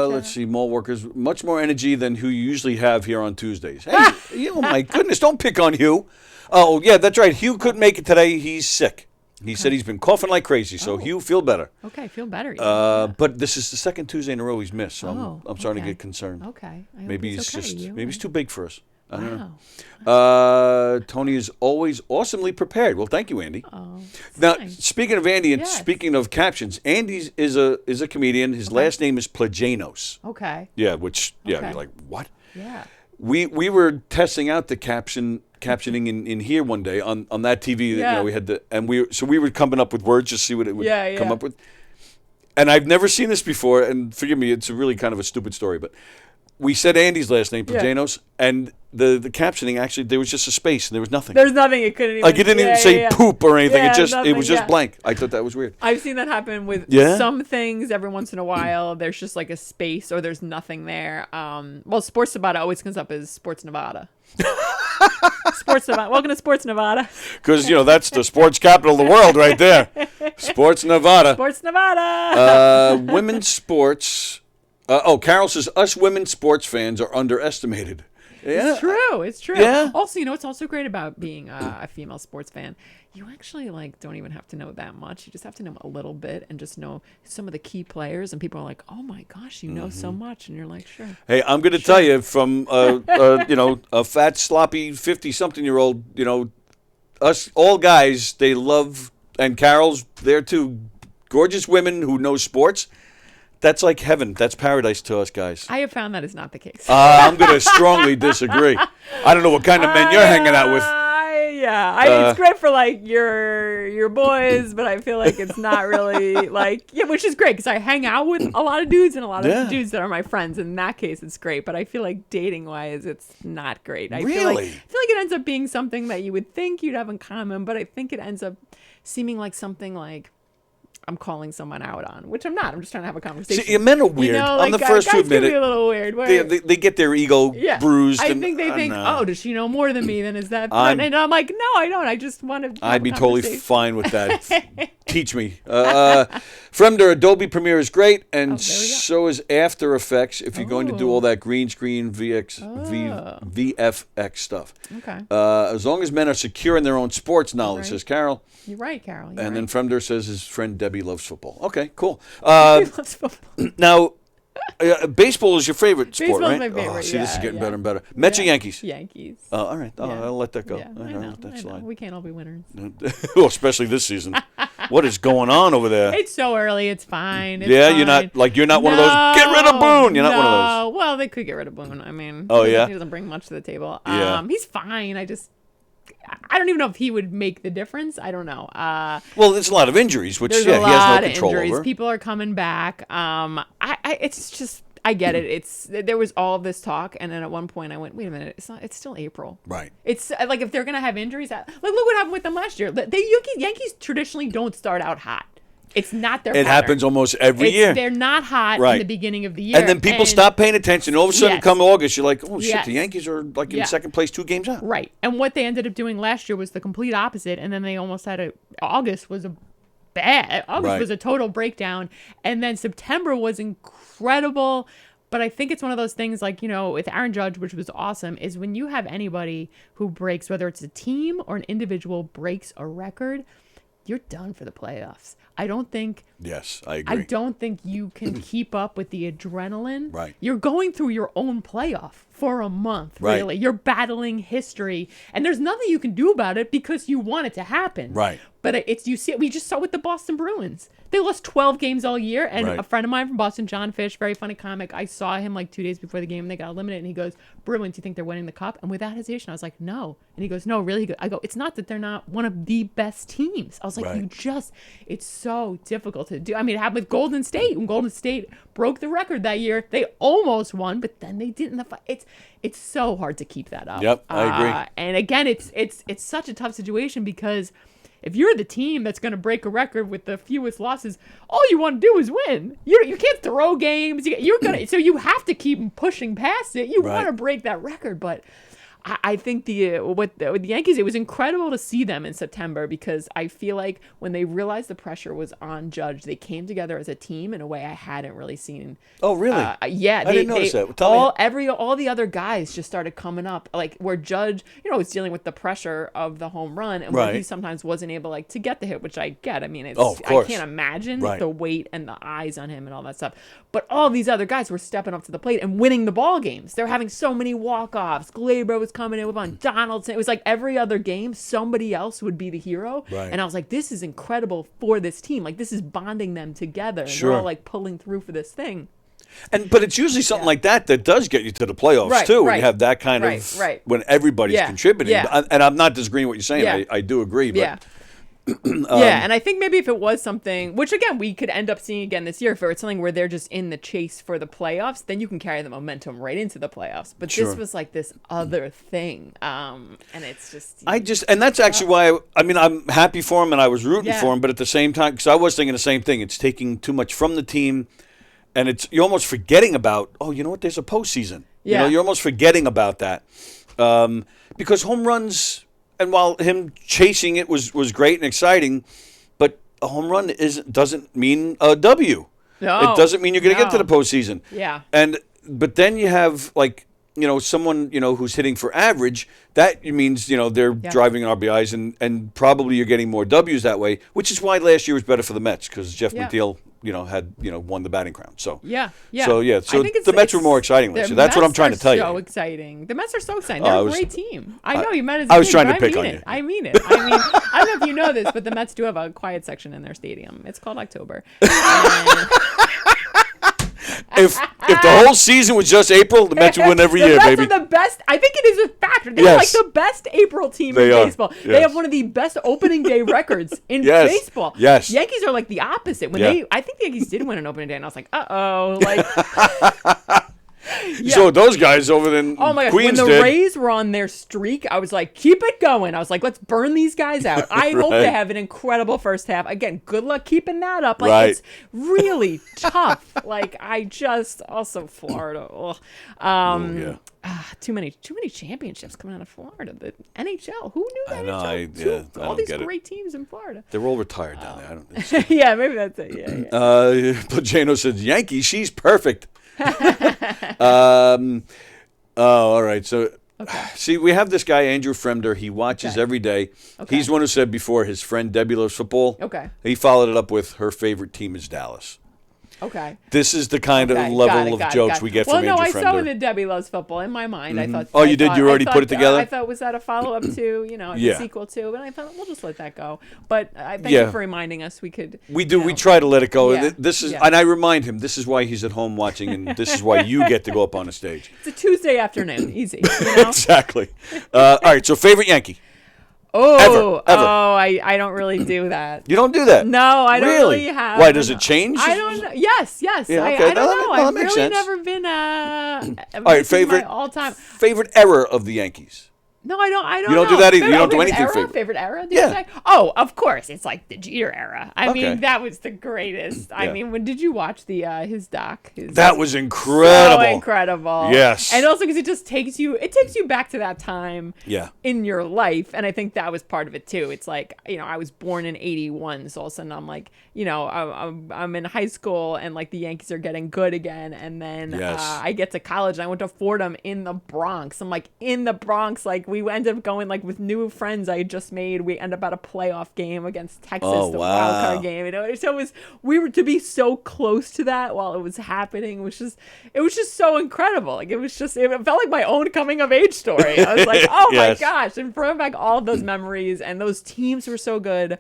Let's see. Mall workers, much more energy than who you usually have here on Tuesdays. Hey, oh my goodness, don't pick on Hugh. Oh, yeah, that's right. Hugh couldn't make it today. He's sick. He said he's been coughing like crazy, so Hugh, feel better. Okay, feel better. But this is the second Tuesday in a row he's missed, so I'm starting to get concerned. Okay. I hope Maybe he's okay, maybe he's too big for us. I don't Wow. know. Tony is always awesomely prepared. Well, thank you, Andy. Oh, Now, nice. speaking of Andy and Yes. speaking of captions, Andy is a comedian. His last name is Plagianos. Okay. Yeah, which Okay. you're like, what? Yeah. We were testing out the captioning in here one day on that TV that Yeah. we had we were coming up with words just to see what it would come Yeah. up with. And I've never seen this before, and forgive me, it's a really kind of a stupid story, but we said Andy's last name, Plagianos, and the captioning actually there was just a space and there was nothing. There's nothing. It couldn't even. Like it didn't even say poop or anything. Yeah, It nothing, was just yeah. blank. I thought that was weird. I've seen that happen with Yeah? some things every once in a while. There's just like a space or there's nothing there. Well, Sports Nevada always comes up as Sports Nevada. Sports Nevada. Welcome to Sports Nevada. Because, that's the sports capital of the world right there. Sports Nevada. Sports Nevada. Women's sports. Carol says, us women sports fans are underestimated. Yeah. It's true. It's true. Yeah. Also, what's also great about being a female sports fan? You actually don't even have to know that much. You just have to know a little bit and just know some of the key players. And people are like, "Oh my gosh, you know so much," and you're like, "Sure." Hey, I'm going to tell you from, a fat, sloppy 50-something-year-old, us all guys, they love, and Carol's there too, gorgeous women who know sports. That's like heaven. That's paradise to us guys. I have found that is not the case. I'm going to strongly disagree. I don't know what kind of men you're hanging out with. It's great for your boys, but I feel like it's not really which is great because I hang out with a lot of dudes and a lot of dudes that are my friends. In that case, it's great, but I feel like dating wise, it's not great. I feel like it ends up being something that you would think you'd have in common, but I think it ends up seeming like something like I'm calling someone out on, which I'm not. I'm just trying to have a conversation. See, men are weird. I'm the first to admit guys can it. be a little weird. They get their ego bruised. I think they think, does she know more than me? Then is that? And I'm like, no, I don't. I just want to. I'd be totally fine with that. Teach me. Fremder, Adobe Premiere is great, and so is After Effects if you're going to do all that green screen VFX stuff. Okay. As long as men are secure in their own sports knowledge, says Carol. You're right, Carol. And then Fremder says his friend Debbie loves football. Okay, cool. Debbie loves football. Now, baseball is your favorite sport, Baseball's right? my favorite, See, this is getting better and better. Yeah. Mets or Yankees? Yankees. All right. I'll let that go. Yeah, I'll let that slide. We can't all be winners. Well, especially this season. What is going on over there? It's so early. It's fine. It's fine. You're not one of those. Get rid of Boone. You're not one of those. Well, they could get rid of Boone. I mean, he doesn't bring much to the table. He's fine. I don't even know if he would make the difference. I don't know. Well, there's a lot of injuries, which there's he a has lot no of control injuries. over. People are coming back. It's just I get it. There was all of this talk, and then at one point I went, wait a minute, it's still April. Right. It's like if they're gonna have injuries, look what happened with them last year. The Yankees traditionally don't start out hot. It's not their pattern. Happens almost every year. They're not hot in the beginning of the year. And then people stop paying attention. All of a sudden, come August, you're like, oh, shit, Yes. the Yankees are like in second place 2 games out. Right. And what they ended up doing last year was the complete opposite. And then they almost had August was a total breakdown. And then September was incredible. But I think it's one of those things like, with Aaron Judge, which was awesome, is when you have anybody who breaks, whether it's a team or an individual breaks a record, you're done for the playoffs. I don't think. Yes, I agree. I don't think you can keep up with the adrenaline. Right. You're going through your own playoff for a month, really. You're battling history, and there's nothing you can do about it because you want it to happen. Right. But we just saw with the Boston Bruins. They lost 12 games all year, and a friend of mine from Boston, John Fish, very funny comic, I saw him like 2 days before the game, and they got eliminated, and he goes, Bruins, you think they're winning the cup? And without hesitation, I was like, no. And he goes, no, really? I go, it's not that they're not one of the best teams. I was like, it's so difficult to do. I mean, it happened with Golden State. When Golden State broke the record that year. They almost won, but then they didn't. It's so hard to keep that up. Yep, I agree. And again, it's such a tough situation because if you're the team that's going to break a record with the fewest losses, all you want to do is win. You can't throw games. So you have to keep pushing past it. You want to break that record, but I think with the Yankees, it was incredible to see them in September because I feel like when they realized the pressure was on Judge, they came together as a team in a way I hadn't really seen. Oh, really? Yeah, I didn't notice that. Tell me. All the other guys just started coming up, like where Judge, was dealing with the pressure of the home run, and where he sometimes wasn't able to get the hit, which I get. I mean, of course. I can't imagine the weight and the eyes on him and all that stuff. But all these other guys were stepping up to the plate and winning the ball games. They're having so many walk-offs. Gleyber was coming in with on Donaldson. It was like every other game, somebody else would be the hero. Right. And I was like, this is incredible for this team. Like, this is bonding them together. And Sure. they're all like pulling through for this thing. But it's usually something like that does get you to the playoffs, too. When you have that kind of, when everybody's contributing. Yeah. And I'm not disagreeing with what you're saying. Yeah. I do agree. But And I think maybe if it was something, which again we could end up seeing again this year, if it's something where they're just in the chase for the playoffs, then you can carry the momentum right into the playoffs. But this was like this other thing, and it's just and that's actually why I'm happy for him and I was rooting for him, but at the same time, because I was thinking the same thing, it's taking too much from the team, and you're almost forgetting about there's a postseason. You're almost forgetting about that because home runs. And while him chasing it was great and exciting, but a home run doesn't mean a W. No, it doesn't mean you're going to get to the postseason. Yeah. But then you have someone who's hitting for average. That means they're driving RBIs and probably you're getting more W's that way. Which is why last year was better for the Mets because Jeff McNeil had won the batting crown. So So the Mets were more exciting last year. That's what I'm trying to tell you. So exciting. The Mets are so exciting. They're a great team. I know you meant it. I was trying to pick on you. I mean it. I mean, I don't know if you know this, but the Mets do have a quiet section in their stadium. It's called October. If the whole season was just April, the Mets would win every year, baby. The Mets are the best. I think it is a factor. They're like the best April team in baseball. Yes. They have one of the best opening day records in baseball. Yes. Yankees are like the opposite. I think the Yankees did win an opening day, and I was like, like. So those guys over in oh my gosh, Queens when the Rays were on their streak, I was like, keep it going. I was like, let's burn these guys out. I hope they have an incredible first half. Again, good luck keeping that up. Like it's really tough. Like also Florida. Too many championships coming out of Florida. The NHL. Who knew that? I know. All these great teams in Florida. They're all retired down there. I don't think so. Yeah, maybe that's it. Yeah. But Jano says Yankee. She's perfect. All right. So, see, we have this guy Andrew Fremder. He watches every day. Okay. He's one who said before his friend Debbie loves football. Okay. He followed it up with her favorite team is Dallas. Okay. This is the kind of level of jokes we get from Andrew Fremder. Well, no, I saw in the Debbie Loves Football. In my mind, I thought. Oh, you did? You already put it together? I thought, was that a follow-up to, a sequel to? But I thought, we'll just let that go. But thank you for reminding us. We could. We do. We try to let it go. Yeah. This is, and I remind him, this is why he's at home watching, and this is why you get to go up on a stage. It's a Tuesday afternoon. Easy. Exactly. All right, so favorite Yankee? Oh, ever. I don't really do that. You don't do that? No, I don't really have. Why, does it change? I don't know. Yes. Yeah, okay. I don't know. I've really sense. never been all right, favorite all-time favorite era of the Yankees. No, I don't. You don't do that either. You don't do anything favorite era. Did you say? Oh, of course, it's like the Jeter era. I mean, that was the greatest. Yeah. I mean, did you watch his doc? That was incredible. So incredible. Yes. And also because it just takes you back to that time. Yeah. In your life, and I think that was part of it too. It's like I was born in '81, so all of a sudden I'm like I'm in high school and like the Yankees are getting good again, and then I get to college and I went to Fordham in the Bronx. I'm like in the Bronx, like. We ended up going like with new friends I had just made. We ended up at a playoff game against Texas, the wild card game. So we were to be so close to that while it was happening. It was just so incredible. Like it felt like my own coming of age story. I was like, oh my gosh, and bringing back all of those memories, and those teams were so good.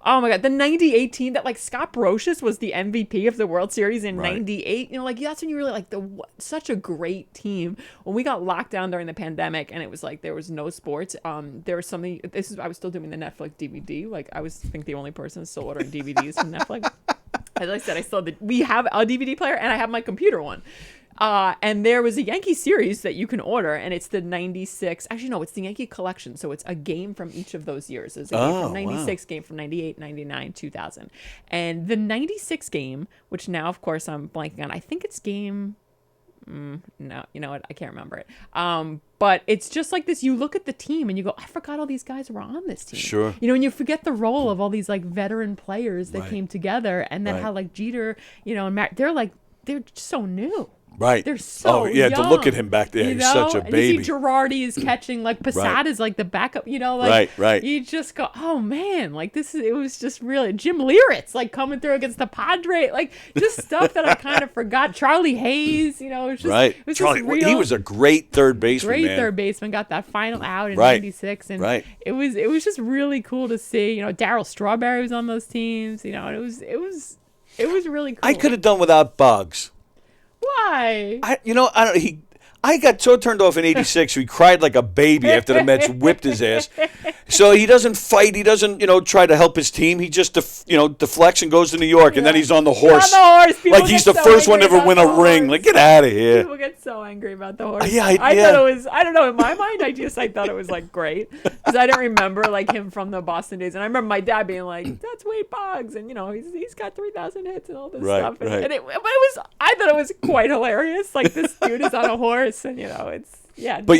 Oh my God, the '98 team that like Scott Brocious was the MVP of the World Series in '98. That's when you really like such a great team. When we got locked down during the pandemic and it was like there was no sports. There was something. I was still doing the Netflix DVD. Like I was, I think, the only person still ordering DVDs from Netflix. As I said, we have a DVD player and I have my computer one. And there was a Yankee series that you can order, and it's the 96. Actually, no, it's the Yankee collection. So it's a game from each of those years. There's a game from 96, game from 98, 99, 2000. And the 96 game, which now, of course, I'm blanking on, I think it's game... no, you know what? I can't remember it. But it's just like this. You look at the team and you go, I forgot all these guys were on this team. Sure. You know, and you forget the role of all these like veteran players that came together, and then how like Jeter, you know, and Matt, they're so new. Right. They're so young, to look at him back there, he's such a baby. And you see Girardi is catching, like Posada's like the backup, you know, like right. You just go, oh man, like it was just really Jim Learett's like coming through against the Padre, like just stuff that I kind of forgot. Charlie Hayes, you know, it was just It was Charlie, just real, he was a great third baseman. Third baseman, got that final out in '96, and it was just really cool to see. You know, Darryl Strawberry was on those teams, you know, and it was really cool. I could have done without Boggs. Why? I got so turned off in '86. He cried like a baby after the Mets whipped his ass. So he doesn't fight. He doesn't, try to help his team. He just, deflects and goes to New York, and then he's on the horse. People like he's the first one to ever win a ring. Like, get out of here. People get so angry about the horse. Yeah, I thought it was. I don't know. In my mind, I thought it was like great because I didn't remember like him from the Boston days, and I remember my dad being like, "That's Wade Boggs," and he's got 3,000 hits and all this stuff. And I thought it was quite hilarious. Like this dude is on a horse, and it's. Yeah, but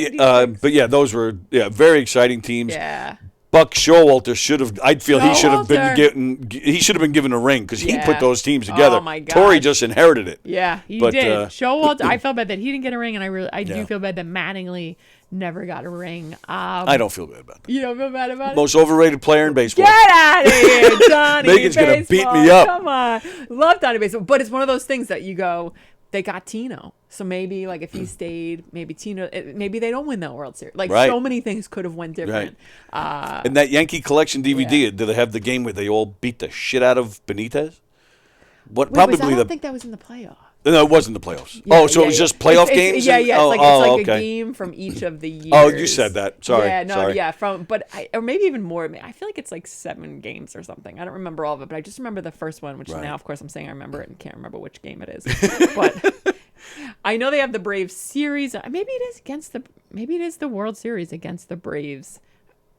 those were very exciting teams. Yeah, Buck Showalter should have. I feel he should have been given a ring because he put those teams together. Oh my God, Torrey just inherited it. Yeah, he did. Showalter, I felt bad that he didn't get a ring, and I do feel bad that Mattingly never got a ring. I don't feel bad about that. You don't feel bad about it? Most overrated player in baseball. Get out of here, Donnie. Megan's gonna beat me up. Come on, love Donnie Baseball, but it's one of those things that you go. They got Tino, so maybe like if he stayed, maybe Tino, maybe they don't win that World Series. Like so many things could have went different. Right. And that Yankee Collection DVD, do they have the game where they all beat the shit out of Benitez? I don't think that was in the playoffs. No, it wasn't the playoffs. So it was just playoff games? Yeah. It's like a game from each of the years. Oh, you said that. Sorry. Yeah, no, sorry. yeah. Or maybe even more. I feel like it's like 7 games or something. I don't remember all of it, but I just remember the first one, which now, of course, I'm saying I remember it and can't remember which game it is. But I know they have the Braves series. Maybe it is the World Series against the Braves.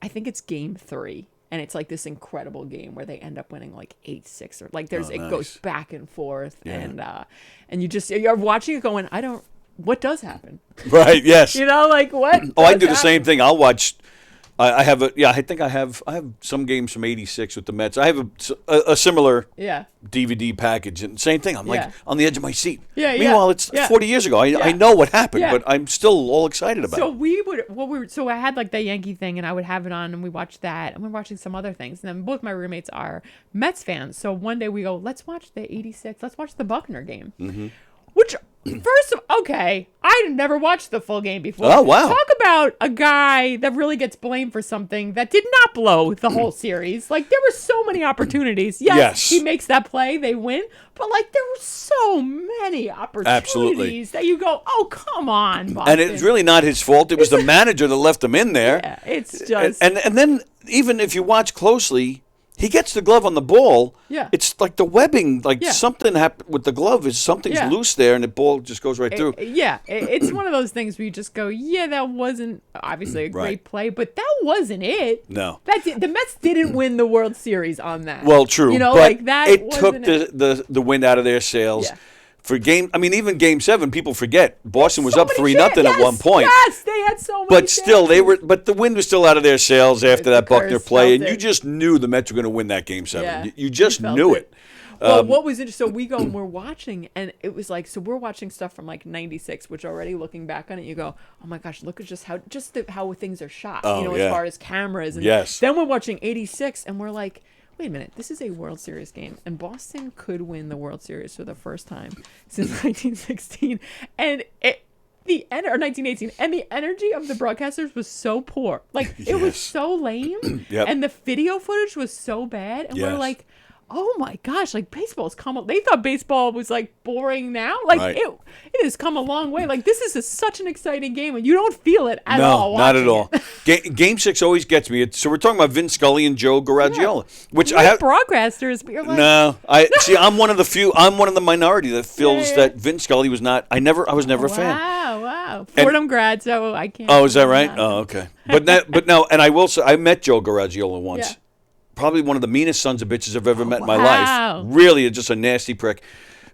I think it's game 3. And it's like this incredible game where they end up winning like 8-6 or like it goes back and forth and you're watching it going, what does happen? Right. Yes. Like what? I do the same thing. I'll watch. I think I have some games from '86 with the Mets. I have a similar DVD package, and same thing. I'm like on the edge of my seat. Meanwhile, it's 40 years ago. I know what happened, but I'm still all excited about it. So I had like that Yankee thing, and I would have it on, and we watched that, and we're watching some other things. And then both my roommates are Mets fans, so one day we go, let's watch the '86. Let's watch the Buckner game. Mm-hmm. Which, I never watched the full game before. Oh, wow. Talk about a guy that really gets blamed for something that did not blow the whole series. Like, there were so many opportunities. Yes, he makes that play, they win. But, like, there were so many opportunities that you go, oh, come on, Boston. And it's really not his fault. It was the manager that left him in there. Yeah, it's just... And then, even if you watch closely... He gets the glove on the ball. Yeah. It's like the webbing, something happened with the glove. Something's loose there, and the ball just goes right through. It's one of those things where you just go, that wasn't obviously a great play, but that wasn't it. No. The Mets didn't win the World Series on that. Well, true. But like that it took the wind out of their sails. Yeah. For even Game 7, people forget Boston was up 3-0 at one point. Yes, they had so many. But still, but the wind was still out of their sails after that Buckner play, and you just knew the Mets were going to win that Game 7. Yeah, you just knew it. Well, what was interesting? So we go and we're watching, and it was like, so we're watching stuff from like '96, which already looking back on it, you go, oh my gosh, look at how things are shot. As far as cameras. And then we're watching '86, and we're like, wait a minute, this is a World Series game, and Boston could win the World Series for the first time since 1916, and 1918, and the energy of the broadcasters was so poor. Like, it was so lame, and the video footage was so bad, and we're like, oh my gosh, like baseball's come. They thought baseball was like boring now. Like Right. it has come a long way. Like this is such an exciting game, and you don't feel it at all. No, not at all. watching Game 6 always gets me. So we're talking about Vince Scully and Joe Garagiola, which it. I have. Broadcasters, but you're like, No, I'm one of the few. I'm one of the minority that feels that Vince Scully was not. I was never a fan. Wow. Fordham grad, so I can't. Oh, is that right? Oh, okay. But no, and I will say I met Joe Garagiola once. Yeah. Probably one of the meanest sons of bitches I've ever met in my wow. life. Really, just a nasty prick.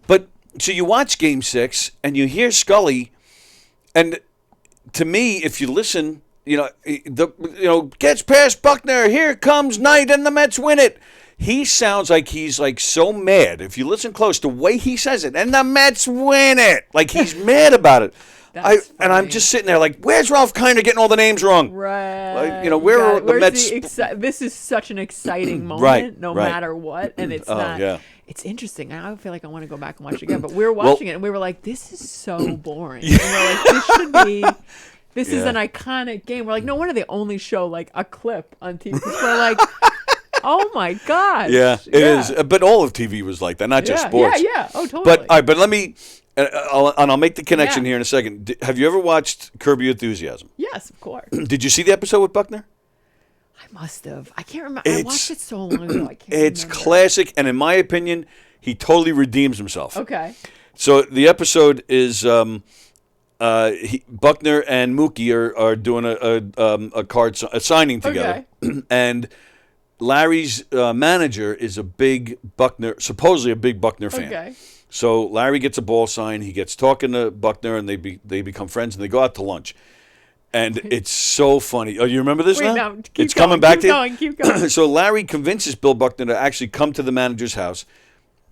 But so you watch Game 6 and you hear Scully, and to me, if you listen, gets past Buckner. Here comes Knight, and the Mets win it. He sounds like he's like so mad. If you listen close, the way he says it, and the Mets win it, like he's mad about it. And I'm just sitting there like, where's Ralph Kiner getting all the names wrong? Right. Like, where are the Mets? This is such an exciting moment, Right, no right. matter what, and it's Oh, not. yeah. It's interesting. I feel like I want to go back and watch it again. But we were watching it, and we were like, this is so boring. And we're like, this should be. This is an iconic game. We're like, no wonder they only show like a clip on TV. We're like, oh my gosh. Yeah, it is. But all of TV was like that, not just sports. Yeah. Oh, totally. But all right, but let me, and I'll make the connection Yeah. here in a second. Have you ever watched Curb Your Enthusiasm? Yes, of course. Did you see the episode with Buckner? I must have. I can't remember. I watched it so long ago. I can't It's remember. classic, and in my opinion, he totally redeems himself. Okay. So the episode is Buckner and Mookie are doing a card signing together, and Larry's manager is supposedly a big Buckner fan. Okay. So Larry gets a ball signed. He gets talking to Buckner, and they become friends, and they go out to lunch. And it's so funny. Oh, you remember this now? No, keep It's going, coming back keep to going, keep going. So Larry convinces Bill Buckner to actually come to the manager's house.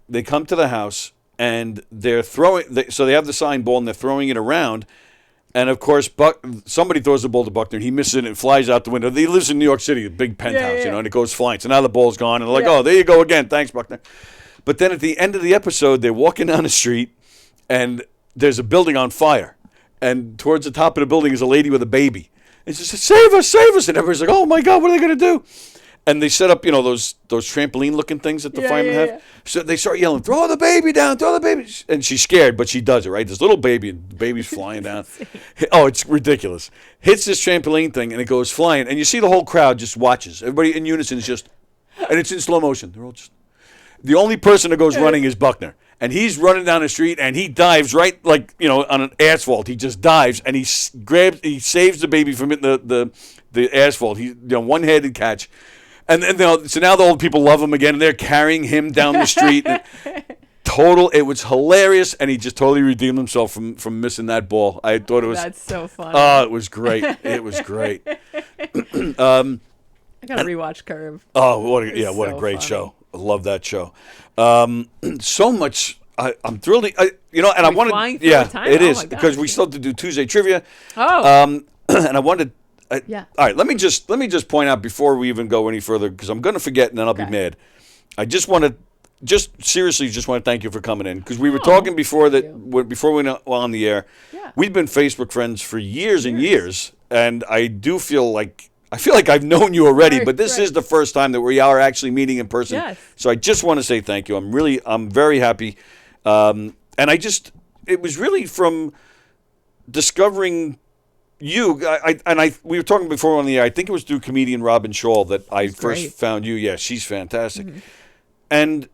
They come to the house, and they're throwing. So they have the signed ball, and they're throwing it around. And of course, somebody throws the ball to Buckner, and he misses it, and it flies out the window. He lives in New York City, a big penthouse, and it goes flying. So now the ball's gone, and they're like, "Oh, there you go again. Thanks, Buckner." But then at the end of the episode, they're walking down the street, and there's a building on fire. And towards the top of the building is a lady with a baby. And she says, save us, save us. And everybody's like, oh, my God, what are they going to do? And they set up, those trampoline-looking things that the firemen have. So they start yelling, throw the baby down, throw the baby. And she's scared, but she does it, right? This little baby, and the baby's flying down. Oh, it's ridiculous. Hits this trampoline thing, and it goes flying. And you see the whole crowd just watches. Everybody in unison is just, and it's in slow motion. They're all just. The only person that goes running is Buckner. And he's running down the street, and he dives right, on an asphalt. He just dives, and he saves the baby from hitting the asphalt. He, one-handed catch. And so now the old people love him again, and they're carrying him down the street. It was hilarious, and he just totally redeemed himself from missing that ball. I thought it was. That's so funny. Oh, it was great. It was great. I gotta rewatch Curve. Oh, what a so great funny. show. I love that show. So much. I'm thrilled. And I wanted. flying through Yeah, time? it Oh is my gosh. because we still have to do Tuesday trivia. Oh. And I wanted. Yeah. All right. Let me just point out before we even go any further, because I'm going to forget and then I'll be mad. I just want to seriously want to thank you for coming in, because we were talking before we went on the air. Yeah. We've been Facebook friends for years and years, and I do feel like I've known you already, but this is the first time that we are actually meeting in person. Yes. So I just want to say thank you. I'm very happy. And it was really from discovering you. We were talking before on the air. I think it was through comedian Robin Shaw that I first found you. Yeah, she's fantastic. Mm-hmm. And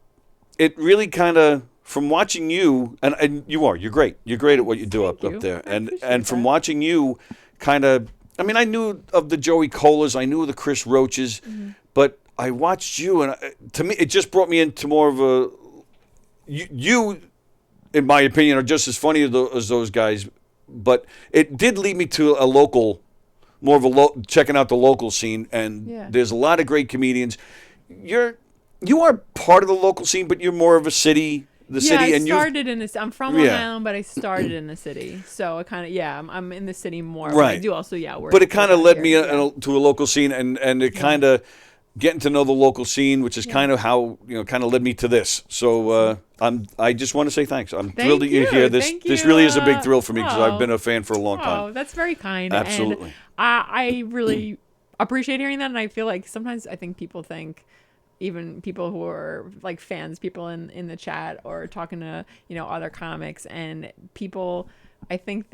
it really kind of, from watching you, and you're great. You're great at what you do up there. And from watching you kind of, I knew of the Joey Colas, I knew of the Chris Roaches, but I watched you, and to me, it just brought me into more of a. You, in my opinion, are just as funny as those guys, but it did lead me to checking out the local scene, and there's a lot of great comedians. You are part of the local scene, but you're more of a city. I'm from Long Island, but I started in the city, so I kind of I'm in the city more. Right. I do also work. But it kind of led me to a local scene, and it kind of getting to know the local scene, which is kind of how kind of led me to this. So I just want to say thanks. I'm thrilled that you're here. This really is a big thrill for me, because I've been a fan for a long time. Oh, that's very kind. Absolutely. And I really appreciate hearing that, and I feel like sometimes I think people think, even people who are like fans, people in the chat, or talking to, other comics, and people, I think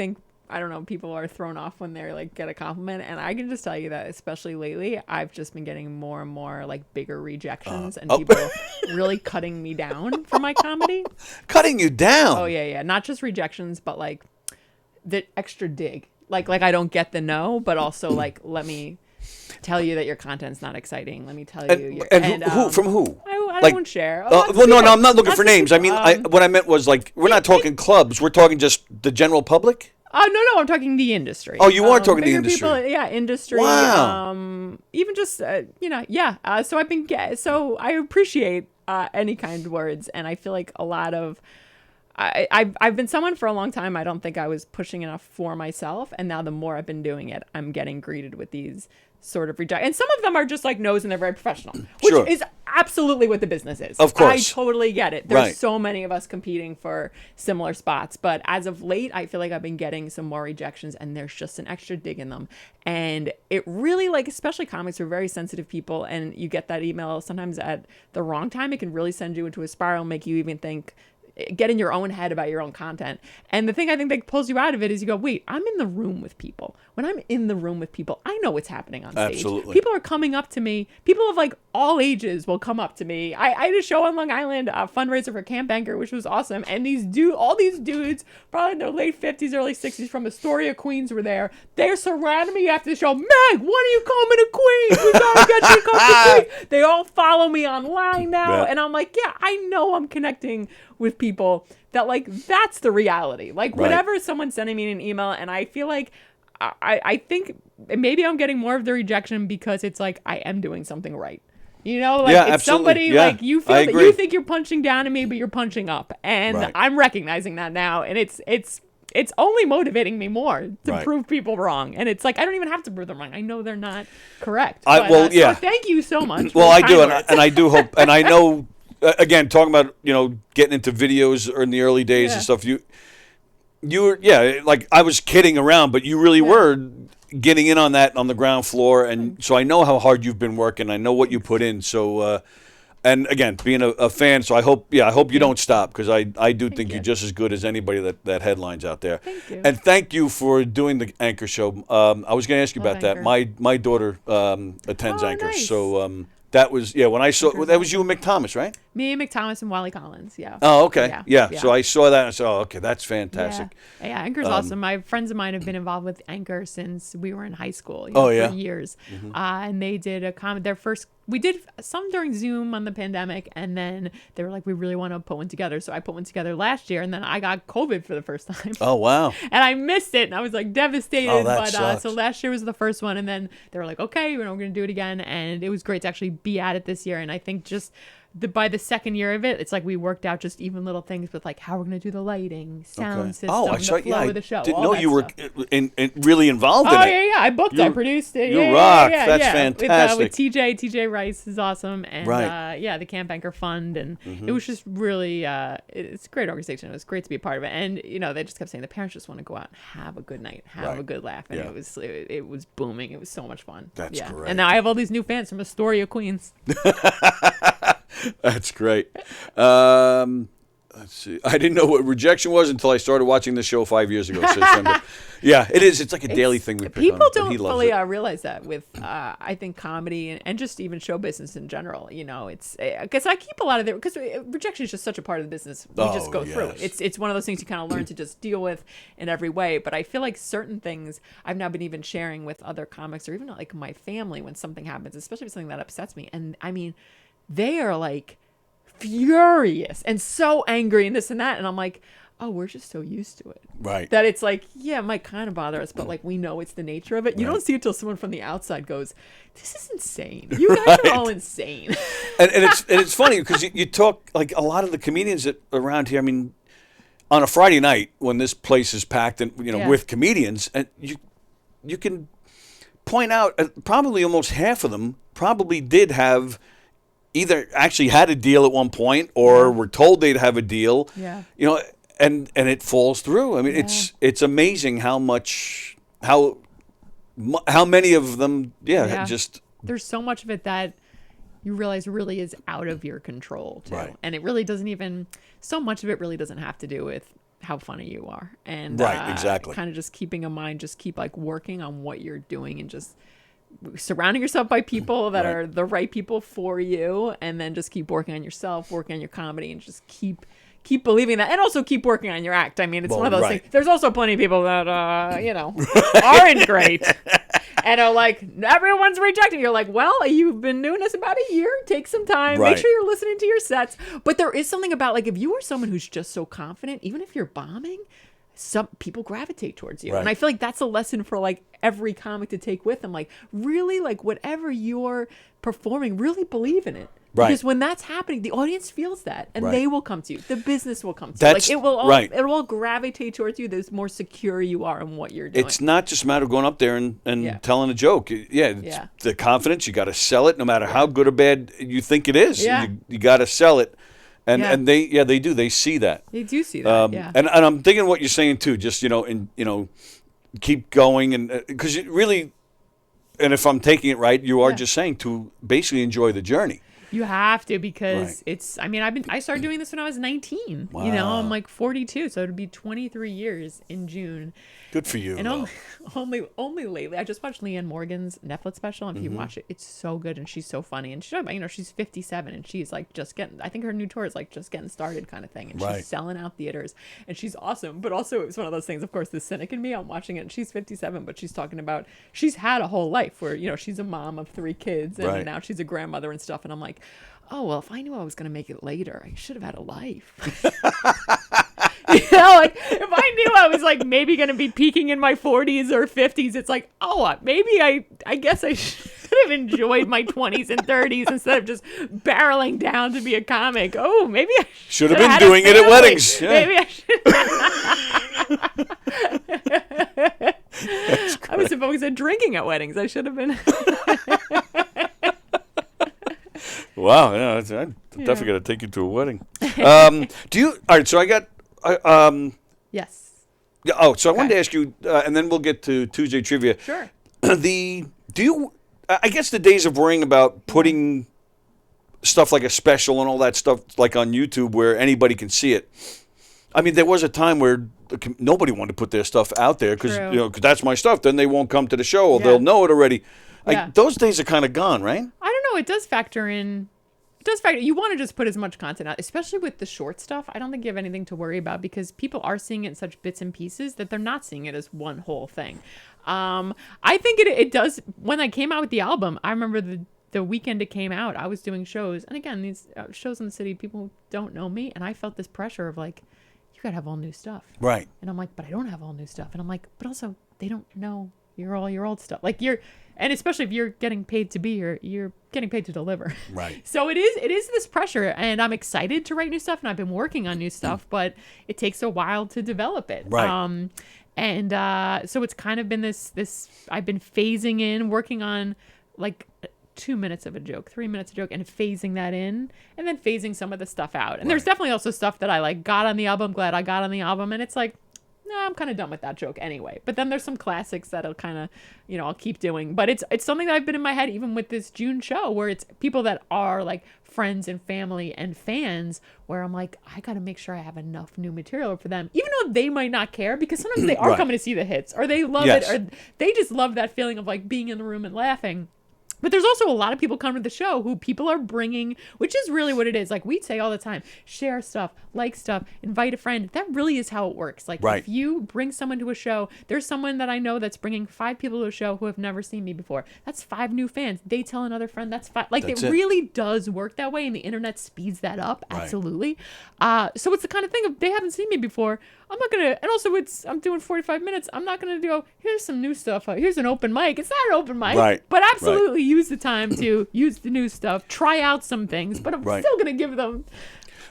I don't know, people are thrown off when they're like get a compliment. And I can just tell you that, especially lately, I've just been getting more and more like bigger rejections and people really cutting me down for my comedy. Cutting you down? Oh, yeah. Not just rejections, but like the extra dig. Like I don't get the no, but also like, let me tell you that your content's not exciting. Let me tell you. Who from who? I won't share. Well, no, I'm not looking for names. I mean, what I meant was like, we're not talking clubs. We're talking just the general public. Oh, no, I'm talking the industry. Oh, you are talking the industry. People, yeah, industry. Wow. Even just, yeah. So I appreciate any kind words, and I feel like a lot of, I've been someone for a long time. I don't think I was pushing enough for myself, and now the more I've been doing it, I'm getting greeted with these sort of reject, and some of them are just like no's and they're very professional, which is absolutely what the business is. Of course, I totally get it. There's so many of us competing for similar spots, but as of late, I feel like I've been getting some more rejections, and there's just an extra dig in them, and it really, like, especially comics are very sensitive people, and you get that email sometimes at the wrong time. It can really send you into a spiral, make you even think, get in your own head about your own content. And the thing I think that pulls you out of it is you go, wait, I'm in the room with people. When I'm in the room with people, I know what's happening on stage. Absolutely. People are coming up to me. People of like all ages will come up to me. I had a show on Long Island, a fundraiser for Camp Anchor, which was awesome. And all these dudes, probably in their late 50s, early 60s, from Astoria, Queens, were there. They're surrounding me after the show. Meg, when are you coming to Queens? We gotta get you to come to Queens. They all follow me online now. Yeah. And I'm like, yeah, I know I'm connecting with people that, like, that's the reality. Like, whenever someone's sending me an email, and I feel like I think maybe I'm getting more of the rejection because it's like I am doing something right. Like, it's absolutely. Somebody like you feel that you think you're punching down at me, but you're punching up. And I'm recognizing that now. And it's only motivating me more to prove people wrong. And it's like, I don't even have to prove them wrong. I know they're not correct. So thank you so much. Well, I do. And I do hope, and I know, again, talking about, getting into videos in the early days and stuff, you were, like, I was kidding around, but you really were getting in on that on the ground floor. And so I know how hard you've been working. I know what you put in. So, and again, being a fan, so I hope you don't stop, because I do think you're just as good as anybody that headlines out there. Thank you. And thank you for doing the Anchor show. I was going to ask you about that. My daughter attends Anchor. Nice. So that was, when I saw, that was you and Mick Thomas, right? Me, Mick Thomas, and Wally Collins, Oh, okay. Yeah. So I saw that and I said, oh, okay, that's fantastic. Yeah, Anchor's awesome. My friends of mine have been involved with Anchor since we were in high school. For years. Mm-hmm. And they did we did some during Zoom on the pandemic, and then they were like, we really want to put one together. So I put one together last year, and then I got COVID for the first time. Oh, wow. And I missed it, and I was like devastated. Oh, that sucks. So last year was the first one, and then they were like, okay, we're going to do it again. And it was great to actually be at it this year. And I think just by the second year of it, it's like we worked out just even little things with like how we're going to do the lighting, sound system, the flow of the show. I didn't know you were really involved in it. Oh, yeah. I booked it. I produced it. You rock. That's fantastic. With TJ. TJ Rice is awesome. And the Camp Anchor Fund. And it was just really, it's a great organization. It was great to be a part of it. And, they just kept saying the parents just want to go out and have a good night, have a good laugh. And it was booming. It was so much fun. That's great. And now I have all these new fans from Astoria, Queens. That's great. Let's see. I didn't know what rejection was until I started watching the show 5 years ago. So it is. It's like a daily thing we pick people on. People don't fully realize that with, I think, comedy and just even show business in general. It's because I keep a lot of it, because rejection is just such a part of the business. We just go through it. It's one of those things you kind of learn to just deal with in every way. But I feel like certain things I've now been even sharing with other comics, or even like my family, when something happens, especially if something that upsets me. And I mean, they are like furious and so angry and this and that, and I'm like, oh, we're just so used to it, right? That it's like, yeah, it might kind of bother us, but like we know it's the nature of it. You don't see it till someone from the outside goes, this is insane. You guys are all insane. and it's funny because you talk, like, a lot of the comedians around here. I mean, on a Friday night when this place is packed and with comedians, and you can point out probably almost half of them probably did have either actually had a deal at one point or were told they'd have a deal. Yeah. And it falls through. I mean, it's amazing how many of them just. There's so much of it that you realize really is out of your control too. Right. And it really doesn't even, so much of it really doesn't have to do with how funny you are. And Right, exactly. kind of just keeping in mind, just keep like working on what you're doing and just surrounding yourself by people that Right. are the right people for you, and then just keep working on yourself, working on your comedy, and just keep believing that, and also keep working on your act. I mean, it's Well, one of those right. things. There's also plenty of people that aren't great and are like, everyone's rejecting. You're like, well, you've been doing this about a year. Take some time. Right. Make sure you're listening to your sets. But there is something about, like, if you are someone who's just so confident, even if you're bombing, some people gravitate towards you. Right. And I feel like that's a lesson for like every comic to take with them. Like, really, like, whatever you're performing, really believe in it. Right. Because when that's happening, the audience feels that, and Right. they will come to you. The business will come to That's you. Like, it will all, right. it will all gravitate towards you. The more secure you are in what you're doing. It's not just a matter of going up there and Yeah. telling a joke. Yeah, it's Yeah. the confidence. You got to sell it, no matter how good or bad you think it is. Yeah. You got to sell it, and Yeah. and they do. They see that. They do see that. Yeah. And I'm thinking what you're saying too. Just keep going, and because you really, and if I'm taking it right, you are Yeah. just saying to basically enjoy the journey. You have to, because Right. it's, I mean, I started doing this when I was 19. Wow. You know, I'm like 42, so it'd be 23 years in June. Good for you. And though. only lately, I just watched Leanne Morgan's Netflix special, and if you watch it, it's so good, and she's so funny, and she's 57, and she's like just getting, I think her new tour is like just getting started kind of thing, and Right. she's selling out theaters, and she's awesome. But also, it was one of those things, of course, the cynic in me, I'm watching it, and she's 57, but she's talking about, she's had a whole life where, she's a mom of 3 kids, and Right. now she's a grandmother and stuff, and I'm like, oh, well, if I knew I was going to make it later, I should have had a life. Like, if I knew I was like maybe going to be peaking in my 40s or 50s, it's like, oh, maybe I guess I should have enjoyed my 20s and 30s instead of just barreling down to be a comic. Oh, maybe I Should have had been a doing it at family. weddings. Yeah. Maybe I should. I was supposed to drinking at weddings. I should have been. Wow, yeah, I'm definitely got to take you to a wedding. Do you? All right, so I got. Yes. Yeah, oh, so I wanted Okay. to ask you, and then we'll get to Tuesday trivia. Sure. Do you? I guess the days of worrying about putting stuff like a special and all that stuff like on YouTube where anybody can see it. I mean, there was a time where nobody wanted to put their stuff out there because True. 'cause that's my stuff. Then they won't come to the show, or Yeah. they'll know it already. Yeah. Those days are kind of gone, right? I don't know. It does factor in. It does factor. You want to just put as much content out, especially with the short stuff. I don't think you have anything to worry about because people are seeing it in such bits and pieces that they're not seeing it as one whole thing. I think it does. When I came out with the album, I remember the weekend it came out, I was doing shows. And again, these shows in the city, people who don't know me. And I felt this pressure of like, you got to have all new stuff. Right. And I'm like, but I don't have all new stuff. And I'm like, but also they don't know all your old stuff. Like and especially if you're getting paid to be here, you're getting paid to deliver. Right. So it is this pressure, and I'm excited to write new stuff, and I've been working on new stuff, but it takes a while to develop it. Right. So it's kind of been this I've been phasing in, working on like 2 minutes of a joke, 3 minutes of a joke, and phasing that in, and then phasing some of the stuff out. And there's definitely also stuff that I like got on the album, glad I got on the album, and it's like, nah, I'm kind of done with that joke anyway. But then there's some classics that'll kind of, I'll keep doing. But it's something that I've been in my head even with this June show, where it's people that are like friends and family and fans, where I'm like, I got to make sure I have enough new material for them, even though they might not care, because sometimes they are Right. coming to see the hits, or they love Yes. it, or they just love that feeling of like being in the room and laughing. But there's also a lot of people coming to the show who people are bringing, which is really what it is. Like we say all the time, share stuff, like stuff, invite a friend. That really is how it works. Like Right. if you bring someone to a show, there's someone that I know that's bringing 5 people to a show who have never seen me before. That's 5 new fans. They tell another friend, that's 5. Like That's it it. really does work that way, and the internet speeds that up. Right. Absolutely. So it's the kind of thing of they haven't seen me before. I'm not going to, and also I'm doing 45 minutes. I'm not going to go, here's some new stuff. Here's an open mic. It's not an open mic. Right. But absolutely use the time to use the new stuff, try out some things, but I'm Right. still going to give them.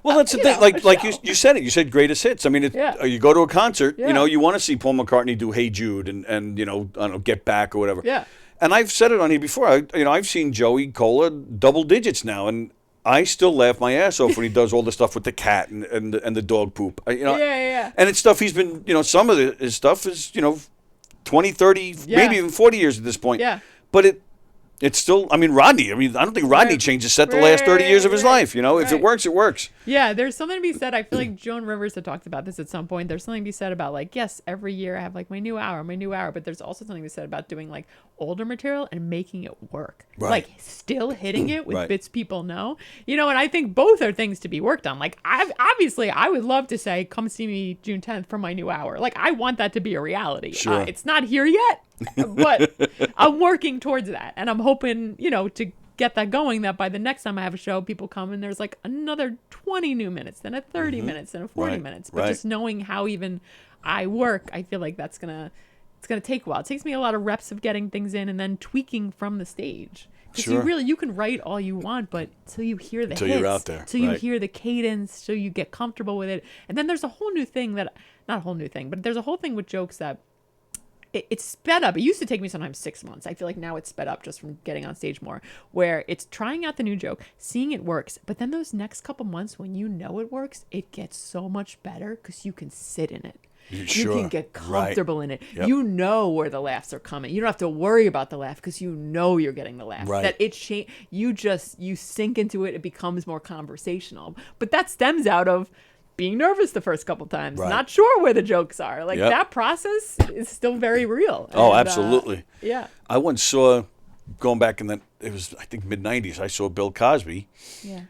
Well, that's the you thing. know, Like a you show. said it. You said greatest hits. I mean, Yeah. you go to a concert, Yeah. you want to see Paul McCartney do "Hey Jude" and I don't know, Get Back or whatever. Yeah. And I've said it on here before. I've seen Joey Cola double digits now, and I still laugh my ass off when he does all the stuff with the cat and the dog poop. Yeah. And it's stuff he's been, some of his stuff is, 20, 30, Yeah. maybe even 40 years at this point. Yeah. But It's still, I mean, Rodney. I mean, I don't think Rodney changed his set the last 30 years of his life. You know, if it works, it works. Yeah, there's something to be said. I feel like Joan Rivers had talked about this at some point. There's something to be said about like, yes, every year I have like my new hour. But there's also something to be said about doing like older material and making it work. Right. Like still hitting it with Right. bits people know. You know, and I think both are things to be worked on. Like obviously I would love to say, come see me June 10th for my new hour. Like I want that to be a reality. Sure. It's not here yet, but I'm working towards that. And I'm hoping, you know, to get that going, that by the next time I have a show, people come and there's like another 20 new minutes, then a 30 minutes, then a 40 minutes. But just knowing how even I work, I feel like it's gonna take a while. It takes me a lot of reps of getting things in and then tweaking from the stage. Because you can write all you want, but till you hear the hits, you're out there, till you hear the cadence, till you get comfortable with it. And then there's a whole new thing not a whole new thing, but there's a whole thing with jokes that it's sped up. It used to take me sometimes 6 months. I feel like now it's sped up just from getting on stage more, where it's trying out the new joke, seeing it works. But then those next couple months when you know it works, it gets so much better because you can sit in it. You can get comfortable in it. Yep. You know where the laughs are coming. You don't have to worry about the laugh because you know you're getting the laugh. Right. That you sink into it. It becomes more conversational. But that stems out of being nervous the first couple times, not sure where the jokes are. Like that process is still very real. Oh, absolutely. Yeah. I once saw, going back it was I think mid-90s, I saw Bill Cosby. Yeah.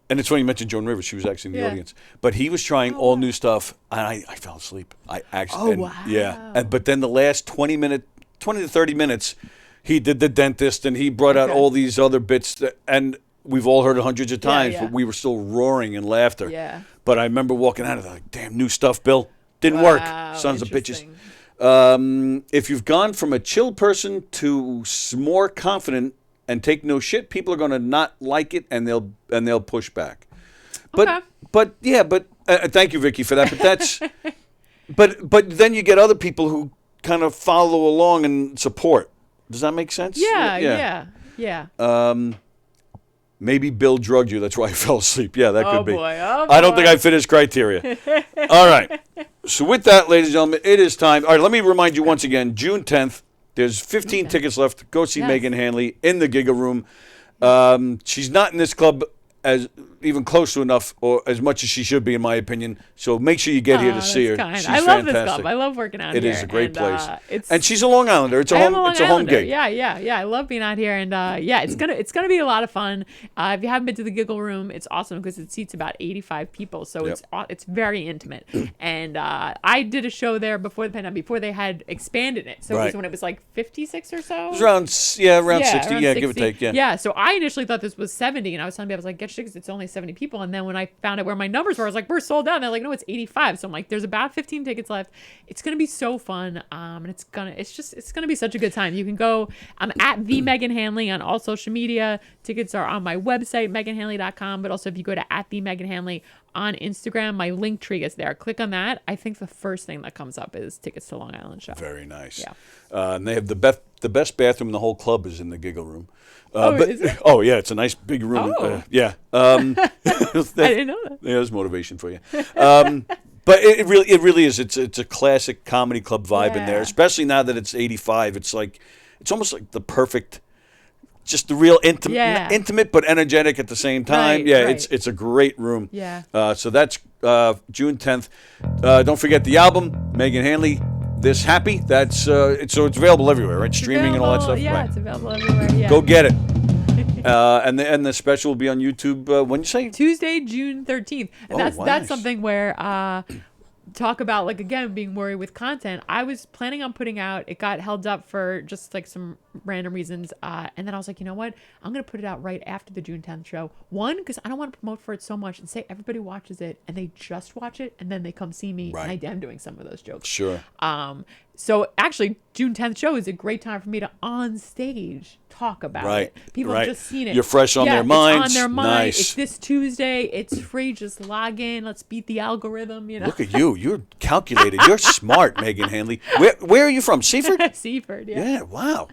And it's funny you mentioned Joan Rivers. She was actually in the audience. But he was trying all new stuff, and I fell asleep. I actually. wow. Yeah. But then the last 20 to 30 minutes, he did the dentist, and he brought out all these other bits, and we've all heard it hundreds of times, but we were still roaring in laughter. Yeah. But I remember walking out of it like, damn, new stuff, Bill. Didn't work. Sons of bitches. If you've gone from a chill person to more confident and take no shit, people are going to not like it, and they'll push back. But thank you, Vicky, for that. But that's but then you get other people who kind of follow along and support. Does that make sense? Yeah. Maybe Bill drugged you. That's why I fell asleep. Yeah, that could be. Oh, boy. I don't think I fit his criteria. All right. So with that, ladies and gentlemen, it is time. All right, let me remind you once again, June 10th, there's 15 tickets left. Go see Meghan Hanley in the Giga Room. She's not in this club as even close to enough or as much as she should be, in my opinion. So make sure you get here to see her. Kind. She's I love fantastic. this club. I love working out here. It is a great and, place. And she's a Long Islander. It's a home gig. Yeah. I love being out here, and it's gonna be a lot of fun. If you haven't been to the Giggle Room, it's awesome because it seats about 85 people, so it's very intimate. And I did a show there before the pandemic, before they had expanded it. So it was when it was like 56 or so. It was around 60. Around Yeah, 60. give or take. Yeah. So I initially thought this was 70, and I was telling people, I was like, get your tickets. It's only 70 people. And then when I found out where my numbers were, I was like, we're sold out. And they're like, no, it's 85. So I'm like, there's about 15 tickets left. It's gonna be so fun. And it's gonna be such a good time. You can go. I'm at the Meghan Hanley on all social media. Tickets are on my website, meghanhanley.com. But also if you go to at the Meghan Hanley on Instagram, my link tree is there. Click on that. I think the first thing that comes up is tickets to Long Island show. Very nice. Yeah. And they have the best bathroom in the whole club is in the Giggle Room. Is it? Oh yeah, it's a nice big room. Oh. Yeah. I didn't know that. Yeah, there's motivation for you. But it really is. It's a classic comedy club vibe in there, especially now that it's 85. It's almost like the perfect, just the real intimate but energetic at the same time. Right. It's a great room. Yeah. So that's June 10th. Don't forget the album, Meghan Hanley. This Happy. That's it's available everywhere, right? Streaming and all that stuff. Yeah, right. It's available everywhere. Yeah. Go get it. And the special will be on YouTube. When you say Tuesday, June 13th, and that's something where talk about like again being worried with content. I was planning on putting out. It got held up for just like some random reasons, and then I was like, you know what? I'm gonna put it out right after the June 10th show. One, because I don't want to promote for it so much and say everybody watches it and they just watch it and then they come see me and I am doing some of those jokes. Sure. So actually, June 10th show is a great time for me to on stage talk about it. People have just seen it. You're fresh on their minds. It's on their mind. Nice. It's this Tuesday. It's free. Just log in. Let's beat the algorithm. You know. Look at you. You're calculated. You're smart, Meghan Hanley. Where are you from? Seaford? Seaford. Yeah. Yeah. Wow.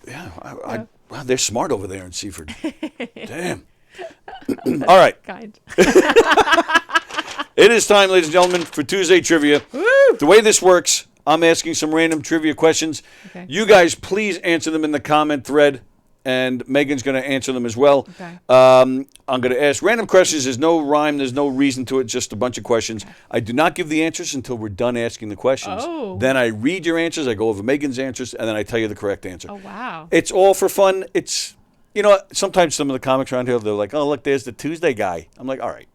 Yeah. Wow. They're smart over there in Seaford. Damn. All right. Kind. It is time, ladies and gentlemen, for Tuesday Trivia. Woo! The way this works, I'm asking some random trivia questions. Okay. You guys, please answer them in the comment thread, and Megan's going to answer them as well. Okay. I'm going to ask random questions. There's no rhyme. There's no reason to it. Just a bunch of questions. Okay. I do not give the answers until we're done asking the questions. Oh. Then I read your answers. I go over Megan's answers, and then I tell you the correct answer. Oh, wow. It's all for fun. It's, you know, sometimes some of the comics around here, they're like, oh, look, there's the Tuesday guy. I'm like, all right.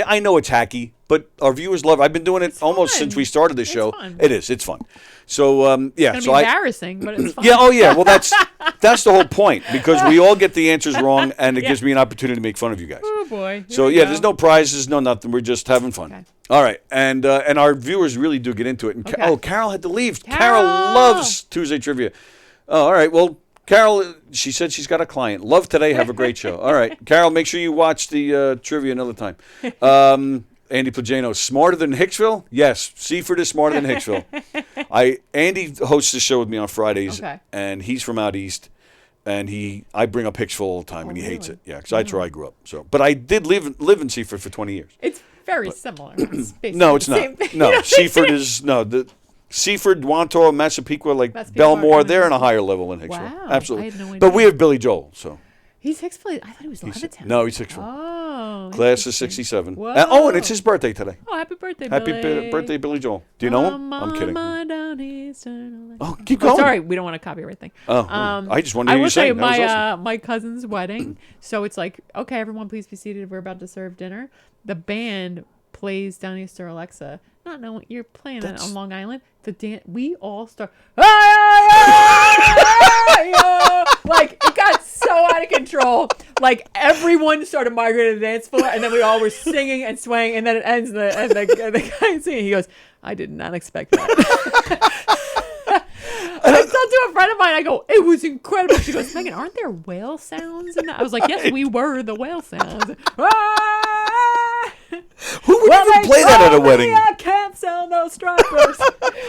I know it's hacky, but our viewers love it. I've been doing it almost since we started this show. Fun. It is. It's fun. So, yeah. It's so gonna be embarrassing, but it's fun. Yeah, oh, yeah. Well, that's the whole point, because we all get the answers wrong, and it gives me an opportunity to make fun of you guys. Oh, boy. So, yeah, there's no prizes, no nothing. We're just having fun. Okay. All right. And our viewers really do get into it. And Okay. Carol had to leave. Carol! Carol loves Tuesday Trivia. Oh, all right. Well, Carol, she said she's got a client. Love today. Have a great show. All right. Carol, make sure you watch the trivia another time. Andy Plagano, smarter than Hicksville? Yes, Seaford is smarter than Hicksville. Andy hosts the show with me on Fridays, and he's from out east, and I bring up Hicksville all the time, and he hates it. Yeah, because that's where I grew up. So, but I did live in Seaford for 20 years. It's very similar. It's No, it's not. same thing. No, Seaford is the Seaford, Wantor, Massapequa, like Belmore, they're in a higher level than Hicksville. Wow, Absolutely. I had no idea. But we have Billy Joel, so. He's Hicksville. I thought he was Levittown. No, he's Hicksville. Oh. Class of interesting. 67. Whoa. And it's his birthday today. Oh, happy birthday, Happy Billy. birthday, Billy Joel. Do you know him? I'm kidding. Oh, keep Oh, going. sorry, we don't want to copyright thing. Oh, I just wanted to I hear you will say sing. That was my awesome. my cousin's wedding. So it's like, okay, everyone, please be seated. We're about to serve dinner. The band plays Downeaster Alexa. Not knowing you're playing it on Long Island. We all start. Like it got so out of control. Like everyone started migrating to the dance floor, and then we all were singing and swaying, and then it ends, and the guy singing, he goes, "I did not expect that." I told to a friend of mine, I go, "It was incredible." She goes, "Megan, aren't there whale sounds in that?" I was like, "Yes, we were the whale sounds." Who would even play that at a wedding? I can't sell no stripers.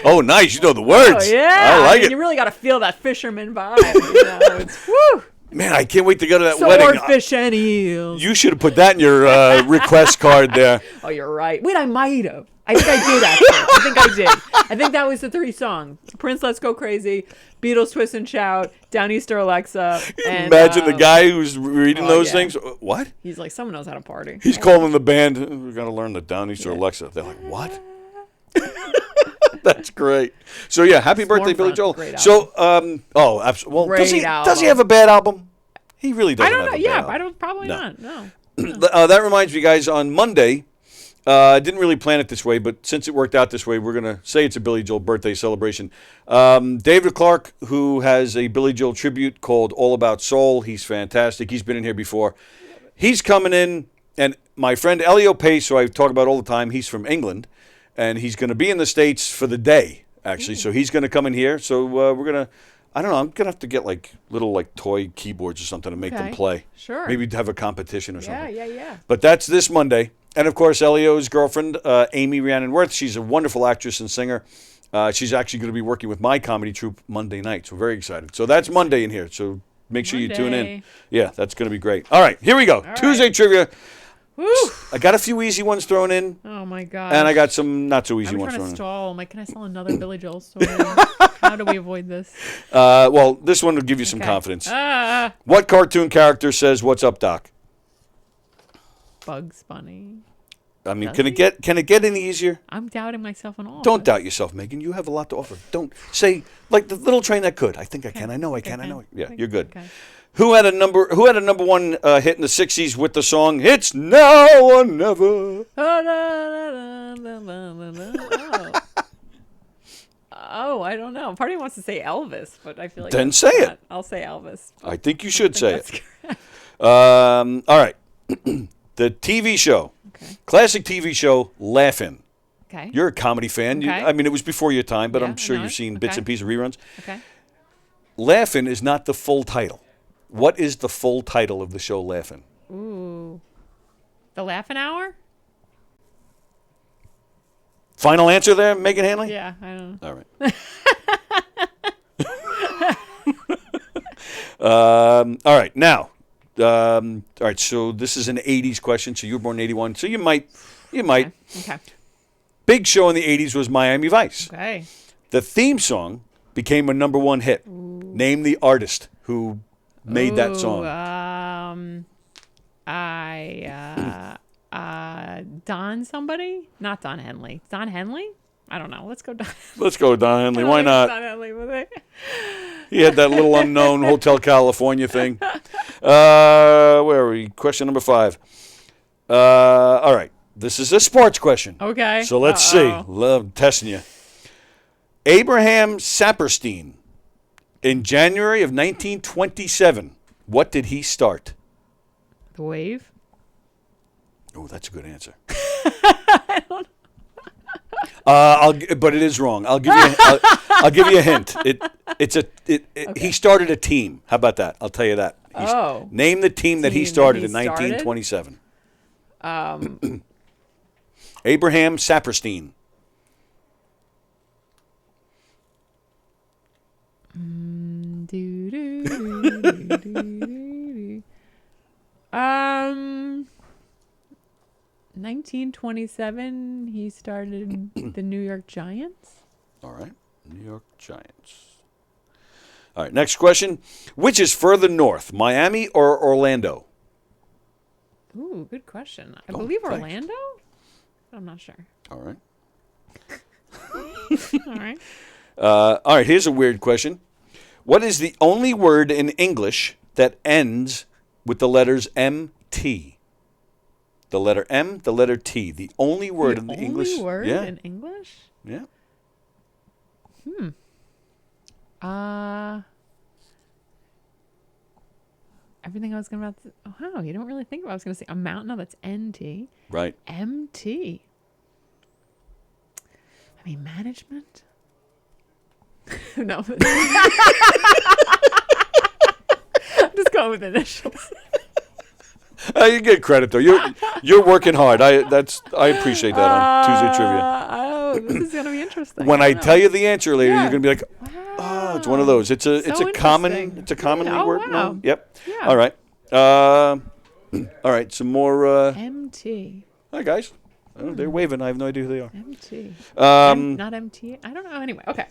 Oh, nice. You know the words. Oh, yeah. I like it. You really got to feel that fisherman vibe. You know? It's, woo. Man, I can't wait to go to that wedding. Swordfish and eels. You should have put that in your request card there. Oh, you're right. Wait, I might have. I think I did, actually. I did. I think that was the 3 songs. Prince, Let's Go Crazy, Beatles, Twist and Shout, Downeaster Alexa. And, imagine the guy who's reading those things. What? He's like, someone knows how to party. He's calling the band. We got to learn the Downeaster Alexa. They're like, what? That's great. So, yeah, happy birthday, Billy Joel. Great so, absolutely. Well, does he have a bad album? He really doesn't. I don't know. Have a Yeah, bad I album. don't. Probably not. No. That reminds me, guys, on Monday, I didn't really plan it this way, but since it worked out this way, we're going to say it's a Billy Joel birthday celebration. David Clark, who has a Billy Joel tribute called All About Soul, he's fantastic. He's been in here before. He's coming in, and my friend Elio Pace, who I talk about all the time, he's from England, and he's going to be in the States for the day, actually. So he's going to come in here. So we're going to, I don't know, I'm going to have to get like little like toy keyboards or something to make them play. Sure. Maybe have a competition or something. Yeah. But that's this Monday. And, of course, Elio's girlfriend, Amy Rhiannon Worth, she's a wonderful actress and singer. She's actually going to be working with my comedy troupe Monday night. So, very excited. So, that's Monday in here. So, make sure you tune in. Yeah, that's going to be great. All right, here we go. Tuesday trivia. Woo. I got a few easy ones thrown in. Oh, my God. And I got some not so easy I'm ones trying thrown to in. stall. I'm like, can I sell another Billy Joel story? How do we avoid this? Well, this one will give you some confidence. What cartoon character says, "What's up, Doc"? Bugs Bunny. I mean, can it get any easier? I'm doubting myself on all. Don't doubt yourself, Megan. You have a lot to offer. Don't say like the little train that could. I think I can. I know I can. I know. Yeah, you're good. Okay. Who had a number one hit in the '60s with the song "It's Now or Never"? Oh, I don't know. Part of me wants to say Elvis, but I feel like Then that's say it. not. I'll say Elvis. I think you should say That's it. correct. All right. The TV show, Okay. classic TV show, Laugh-In. Okay. You're a comedy fan. Okay. I mean, it was before your time, but Yeah, I'm sure I know you've it. seen bits Okay. and pieces of reruns. Okay. Laugh-In is not the full title. What is the full title of the show Laugh-In? Ooh. The Laughing Hour? Final answer there, Megan Hanley? Yeah, I don't know. All right. All right. Now, all right. So this is an '80s question. So you were born in '81. So you might. Okay. Big show in the '80s was Miami Vice. Okay. The theme song became a number one hit. Name the artist who made that song. Don somebody? Not Don Henley. Don Henley? I don't know. Let's go Don. Let's go, Don Henley. Why not? Don Henley with it. He had that little unknown Hotel California thing. Where are we? Question number 5. All right. This is a sports question. Okay. So let's see. Love testing you. Abraham Saperstein, in January of 1927, what did he start? The Wave? Oh, that's a good answer. I don't know. But it is wrong. I'll give you. I'll give you a hint. He started a team. How about that? I'll tell you that. Name the team that he started in 1927. Abraham Saperstein. Do, do, do, do, do. 1927, he started the New York Giants. All right, New York Giants. All right, next question. Which is further north, Miami or Orlando? Ooh, good question. I believe thanks. Orlando? I'm not sure. All right. All right. All right, here's a weird question. What is the only word in English that ends with the letters MT? The letter M, the letter T. The only word in the English. Only word in English? Yeah. Everything I was going to wow, you don't really think about. I was going to say a mountain. No, that's NT. Right. MT. I mean, management? No. I'm just going with initials. You get credit though. You're working hard. I appreciate that on Tuesday Trivia. Oh, this is gonna be interesting. When I tell you the answer later, you're gonna be like, wow. "Oh, it's one of those." It's a commonly word. Wow. No? Yep. Yeah. All right. All right. Some more. MT. Hi guys. Oh, they're waving. I have no idea who they are. MT. Not MT. I don't know. Anyway, okay.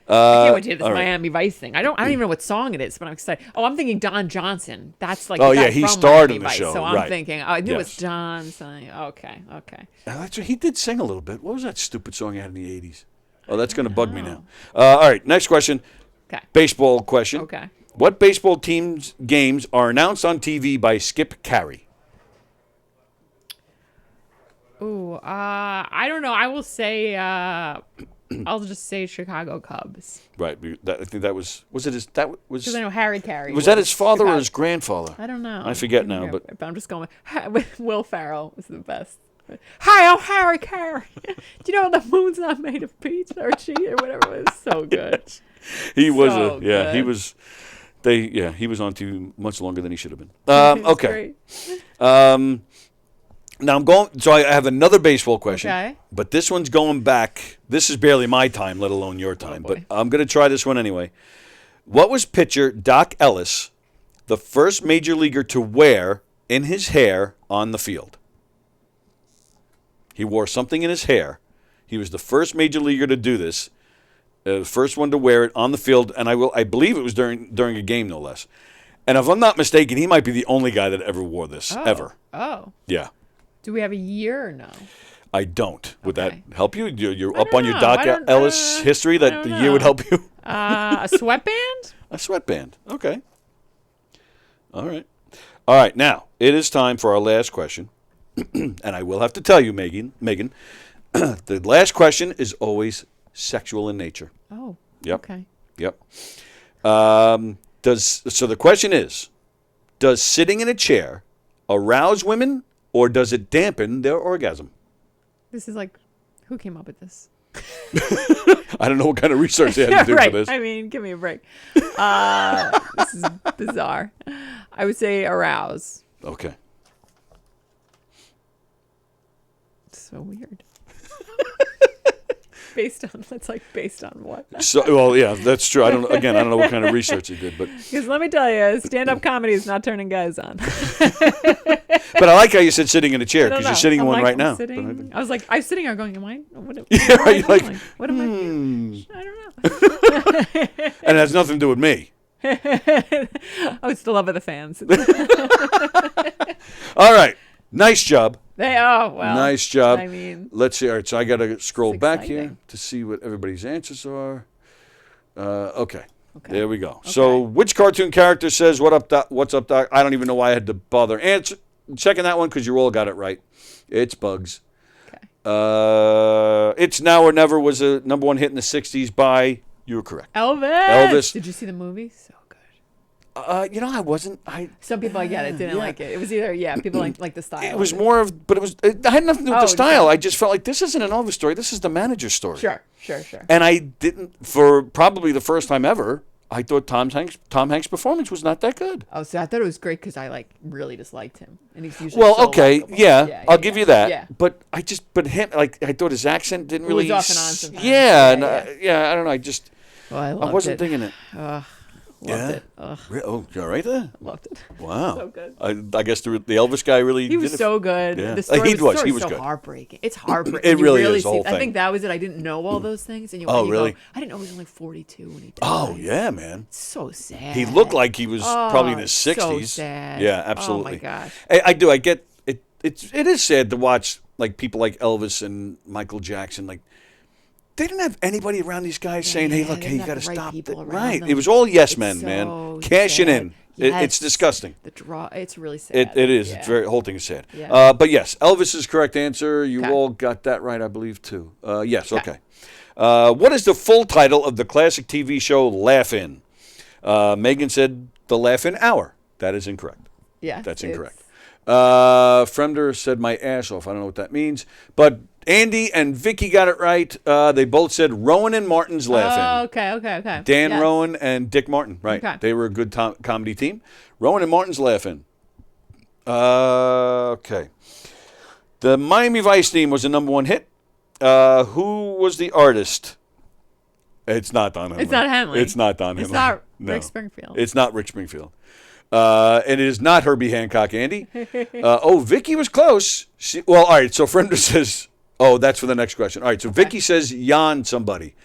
I can't wait to hear this right. Miami Vice thing. I don't even know what song it is, but I'm excited. Oh, I'm thinking Don Johnson. That's like. Oh yeah, he from started Miami the Vice, show. So right. I'm thinking. Oh, I knew it was Don something. Okay. That's right. He did sing a little bit. What was that stupid song he had in the 80s? Oh, that's going to bug me now. All right, next question. Okay. Baseball question. Okay. What baseball team's games are announced on TV by Skip Carey? Ooh, I don't know. I will say, I'll just say Chicago Cubs. Right. I think that was it his, that was. Because I know Harry Carey. Was that his father or his grandfather? I don't know. I forget now, but I'm just going with Will Ferrell was the best. Hi, I'm Harry Carey. Do you know the moon's not made of pizza or cheese or whatever? It was so good. He was so good. He was. He was on too much longer than he should have been. Okay. Now I'm going. So I have another baseball question. Okay. But this one's going back. This is barely my time, let alone your time. But I'm going to try this one anyway. What was pitcher Doc Ellis the first major leaguer to wear in his hair on the field? He wore something in his hair. He was the first major leaguer to do this. The first one to wear it on the field, and I believe it was during a game, no less. And if I'm not mistaken, he might be the only guy that ever wore this, ever. Oh. Yeah. Do we have a year or no? I don't. Would Okay. that help you? You're up on your know. Doc I don't- Ellis history that the year would help you? A sweatband? A sweatband. Okay. All right. All right. Now, it is time for our last question. And I will have to tell you, Megan, the last question is always sexual in nature. Oh. Yep. Okay. Yep. So the question is, does sitting in a chair arouse women or does it dampen their orgasm? This is like, who came up with this? I don't know what kind of research they had to do right. for this. I mean, give me a break. This is bizarre. I would say arouse. Okay. It's so weird. Based on what? So, well, yeah, that's true. I don't know what kind of research he did, but Because let me tell you, stand-up comedy is not turning guys on. But I like how you said sitting in a chair because you're sitting in I'm one like, right I'm now. Sitting, I was like, I was sitting there going, am I? What Yeah, am I you're like, feeling? What am I feeling? I don't know. And it has nothing to do with me. Oh, it's the love of the fans. All right. Nice job. Well. Nice job. I mean, let's see. All right, so I got to scroll back here exciting. to see what everybody's answers are. Okay. There we go. So, Okay. which cartoon character says "What up, Doc? What's up, Doc?" I don't even know why I had to bother checking that one because you all got it right. It's Bugs. Okay. It's Now or Never was a #1 hit in the '60s by. You were correct. Elvis. Did you see the movie? So good. You know, I wasn't. Some people, I get it, didn't like it. It was either, people like the style. It was more of, but it had nothing to do with the style. I just felt like this isn't an Elvis story. This is the manager's story. Sure. And I didn't, for probably the first time ever, I thought Tom Hanks' performance was not that good. Oh, so I thought it was great because I really disliked him, and he's usually okay, likable. yeah, I'll give you that. Yeah. But him, like, I thought his accent didn't really. It was off and on sometimes. Yeah, I don't know. I wasn't thinking it. Loved it. Ugh. Oh, you're right there. Loved it. Wow. So good. I guess the Elvis guy really. He was so good. Yeah. The story He was so good. heartbreaking. It's heartbreaking. It really is. The See, whole thing. I think that was it. I didn't know all those things, and you really? go, I didn't know he was only 42 when he died. Oh yeah, man. It's so sad. He looked like he was probably in his 60s. So sad. Yeah, absolutely. Oh my gosh. I do. I get it. It is sad to watch like people like Elvis and Michael Jackson. Like they didn't have anybody around these guys saying, "Hey, look, you got to stop." Right. It was all yes men, man. Cashing in. Yes. It's disgusting. The draw. It's really sad. It is. Yeah. It's the whole thing is sad. Yeah. But yes, Elvis is correct answer. You Okay. all got that right, I believe, too. Yes. Okay. What is the full title of the classic TV show Laugh-In? Megan said The Laugh-In Hour. That is incorrect. Yeah. That's incorrect. Fremder said my ass off. I don't know what that means. But Andy and Vicky got it right. They both said Rowan and Martin's Laugh-In. Oh, okay. Dan Yes. Rowan and Dick Martin. Right. Okay. They were a good comedy team. Rowan and Martin's Laugh-In. Okay. The Miami Vice theme was a #1 hit. Who was the artist? It's not Don Henley. It's not Hanley. It's not Don Henley. It's not No. Rick Springfield. It's not Rick Springfield. And it is not Herbie Hancock, Andy. Vicky was close. All right, so Fremder says, that's for the next question. All right, so Vicky says Jan somebody.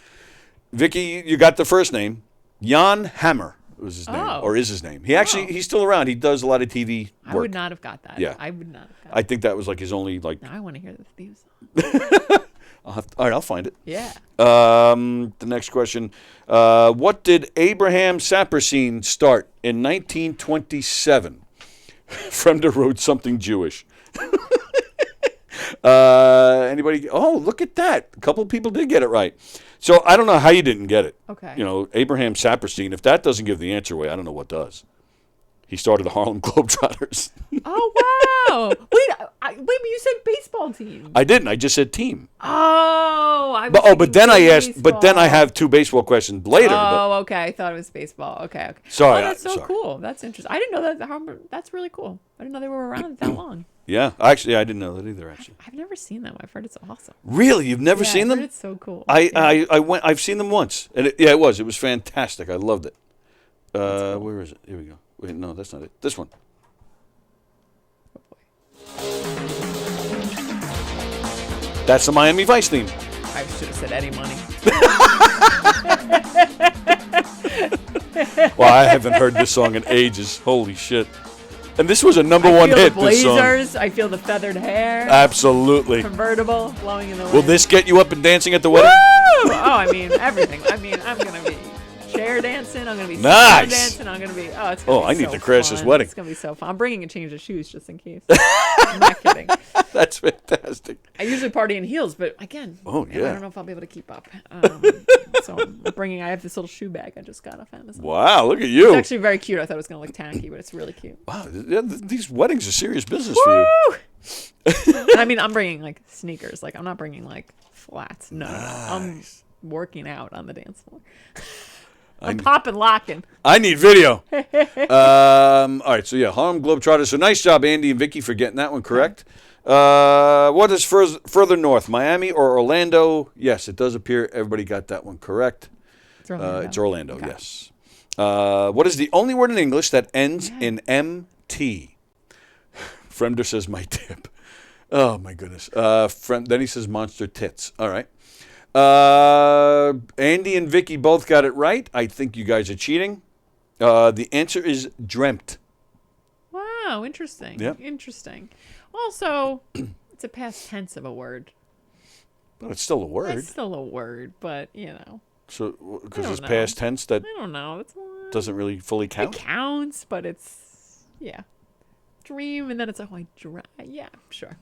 Vicky, you got the first name. Jan Hammer was his name, or is his name. He's still around. He does a lot of TV work. I would not have got that. Yeah. I would not have got I think that was like his only, like... Now I want to hear the theme song. all right, I'll find it. Yeah. The next question. What did Abraham Saperstein start in 1927? Fremder wrote something Jewish. Anybody? Oh, look at that. A couple of people did get it right. So I don't know how you didn't get it. Okay. You know, Abraham Saperstein, if that doesn't give the answer away, I don't know what does. He started the Harlem Globetrotters. Oh, wow. Wait, but you said baseball team. I didn't. I just said team. Oh, But then I asked. But then I have two baseball questions later. Okay. I thought it was baseball. Okay. Sorry. Oh, that's so sorry. cool. That's interesting. I didn't know that. That's really cool. I didn't know they were around that long. Yeah, actually, I didn't know that either. Actually, I've never seen them. I've heard it's awesome. really, you've never seen I've them? heard it's so cool. I went. I've seen them once, and it was fantastic. I loved it. Cool. Where is it? Here we go. Wait, no, that's not it. This one. That's the Miami Vice theme. I should have said Eddie Money. Well, I haven't heard this song in ages. Holy shit! And this was a #1 hit. The This blazers. song. I feel the feathered hair. Absolutely. Convertible blowing in the wind. Will this get you up and dancing at the wedding? Woo! Oh, I mean everything. I mean, I'm gonna be chair dancing. I'm gonna be Nice. dancing. I'm gonna be. It's gonna be I need so to crash fun. this wedding. It's gonna be so fun. I'm bringing a change of shoes just in case. I'm not kidding. That's fantastic. I usually party in heels, but again, I yeah. don't know if I'll be able to keep up. So I'm bringing. I have this little shoe bag I just got off Amazon. Wow, look at you. It's actually very cute. I thought it was gonna look tacky, but it's really cute. Wow, these weddings are serious business for you. Woo! And I mean, I'm bringing like sneakers. Like I'm not bringing like flats. No. I'm working out on the dance floor. I'm popping, locking. I need video. All right, so Harlem Globetrotters. So nice job, Andy and Vicky, for getting that one correct. What is further north, Miami or Orlando? Yes, it does appear everybody got that one correct. It's Orlando, okay. yes. What is the only word in English that ends in MT? Fremder says my tip. Oh, my goodness. Then he says monster tits. All right. Andy and Vicky both got it right. I think you guys are cheating. The answer is dreamt. Wow, interesting. Yep. Interesting. Also, it's a past tense of a word. But it's still a word. It's still a word, but, So, because it's know. past tense, that I don't know. doesn't really fully count? It counts, but it's, dream, and then it's yeah, sure.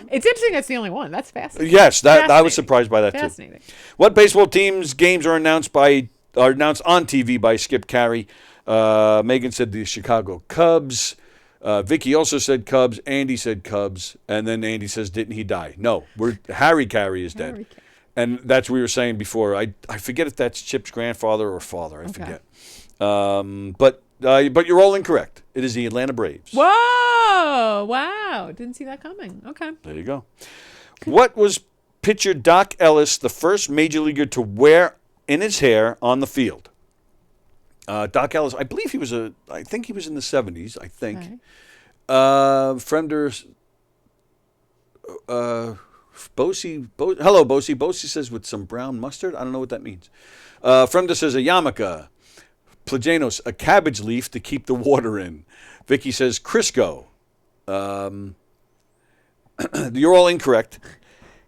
It's interesting that's the only one. That's fascinating. Yes, I was surprised by that, Fascinating. too. What baseball teams' games are announced on TV by Skip Carey? Meghan said the Chicago Cubs. Vicky also said Cubs. Andy said Cubs. And then Andy says, didn't he die? No, Harry Carey is dead. And that's what we were saying before. I forget if that's Chip's grandfather or father. I forget. But you're all incorrect. It is the Atlanta Braves. Whoa! Wow! Didn't see that coming. Okay. There you go. What was pitcher Doc Ellis the first major leaguer to wear in his hair on the field? Doc Ellis, I believe I think he was in the 70s, I think. Okay. Fremder, hello, Bosie. Bosie says with some brown mustard. I don't know what that means. Fremder says a yarmulke. Plagianos, a cabbage leaf to keep the water in. Vicky says Crisco. You're all incorrect.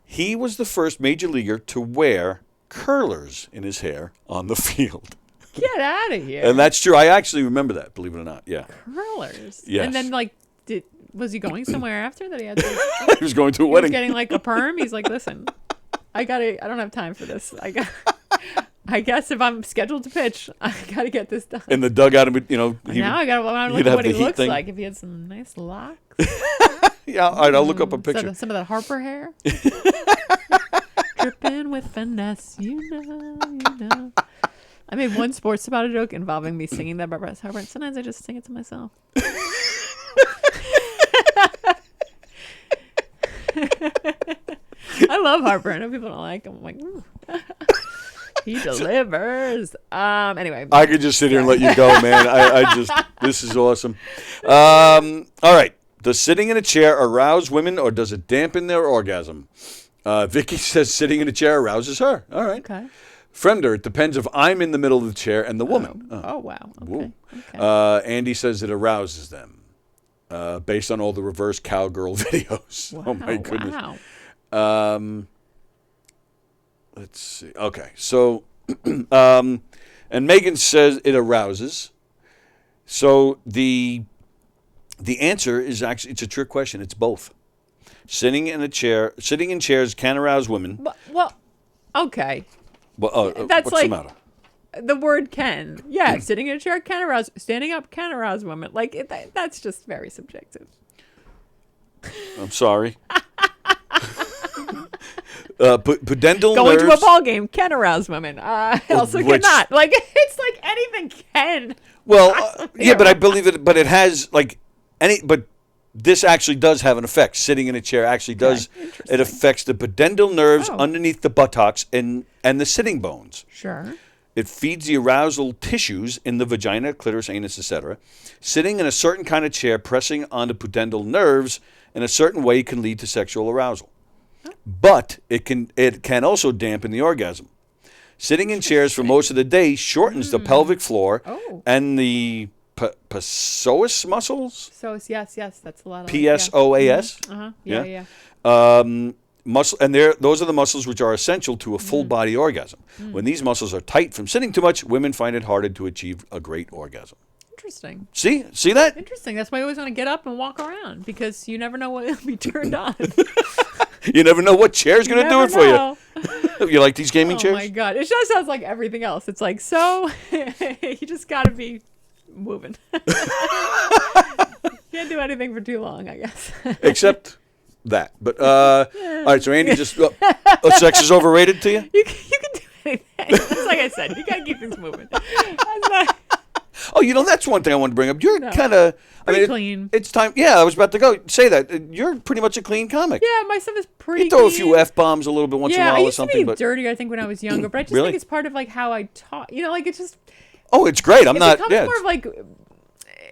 He was the first major leaguer to wear curlers in his hair on the field. Get out of here. And that's true. I actually remember that, believe it or not. Yeah. Curlers. Yes. And then, was he going somewhere after that he had to? He was going to a He wedding. was getting, a perm. He's like, listen, I don't have time for this. I guess if I'm scheduled to pitch, I got to get this done. In the dugout, now I got to look at what he looks like. If he had some nice locks. Yeah, all right, I'll look up a picture. Some of that Harper hair. Dripping with finesse, you know. I made one sports about a joke involving me singing that Barbara Harper, and sometimes I just sing it to myself. I love Harper. I know people don't like him. I'm like, ooh. He delivers. Anyway. I could just sit here and let you go, man. This is awesome. All right. Does sitting in a chair arouse women or does it dampen their orgasm? Vicky says sitting in a chair arouses her. All right. Okay. Fremder, it depends if I'm in the middle of the chair and the woman. Oh wow. Okay. Andy says it arouses them based on all the reverse cowgirl videos. Wow, oh, my goodness. Wow. Let's see. Okay. So, and Meghan says it arouses. So the answer is actually, it's a trick question. It's both. Sitting in chairs can arouse women. Well, okay. Well, That's what's the matter? The word can. Yeah, sitting in a chair can arouse. Standing up can arouse women. That's just very subjective. I'm sorry. Pudendal Going nerves. to a ball game can arouse women. Also cannot. It's like anything can. Well, yeah, but I believe it. But it has but this actually does have an effect. Sitting in a chair actually does. It affects the pudendal nerves underneath the buttocks and the sitting bones. Sure. It feeds the arousal tissues in the vagina, clitoris, anus, etc. Sitting in a certain kind of chair, pressing on the pudendal nerves in a certain way can lead to sexual arousal. But it can also dampen the orgasm. Sitting in chairs for most of the day shortens the pelvic floor and the psoas muscles. So yes, that's a lot of PSOAS. Yeah. Muscle, and those are the muscles which are essential to a full body orgasm. When these muscles are tight from sitting too much, women find it harder to achieve a great orgasm. Interesting. See that? Interesting. That's why you always want to get up and walk around because you never know what will be turned on. You never know what chair's going to do it for you. You like these gaming chairs? Oh my God. It just sounds like everything else. It's like, so you just got to be moving. Can't do anything for too long, I guess. Except that. But, all right, so Andy just, sex is overrated to you? You can do anything. It's like I said, you got to keep things moving. That's one thing I wanted to bring up. You're kind of, clean. It's time. Yeah, I was about to go say that. You're pretty much a clean comic. Yeah, my stuff is pretty. You throw clean. a few F-bombs a little bit once in a while or something. I used to be dirty, I think, when I was younger, but I just Really? think it's part of how I talk. It's just. Oh, it's great. I'm not. It becomes more of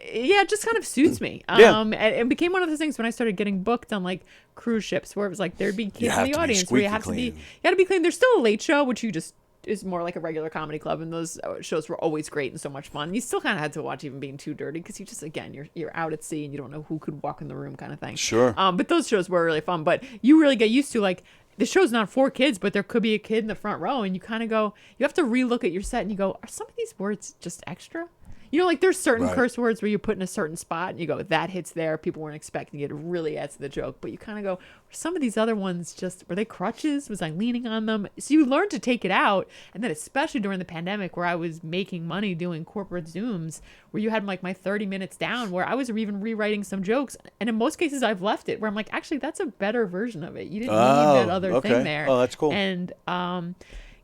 yeah, it just kind of suits me. Yeah. And it became one of those things when I started getting booked on like cruise ships where it was like there'd be kids have in the to be audience where you squeaky have clean. you got to be clean. There's still a late show, which you just is more like a regular comedy club, and those shows were always great and so much fun. You still kind of had to watch even being too dirty because you just, again, you're out at sea and you don't know who could walk in the room kind of thing. Sure. But those shows were really fun. But you really get used to like the show's not for kids, but there could be a kid in the front row, and you kind of go, you have to relook at your set and you go, are some of these words just extra? You know, like there's certain curse words where you put in a certain spot and you go, that hits there. People weren't expecting it. It really adds to the joke. But you kind of go, some of these other ones just, were they crutches? Was I leaning on them? So you learn to take it out. And then especially during the pandemic where I was making money doing corporate Zooms, where you had like my 30 minutes down where I was even rewriting some jokes. And in most cases I've left it where I'm like, actually, that's a better version of it. You didn't need that other thing there. Oh, that's cool. And,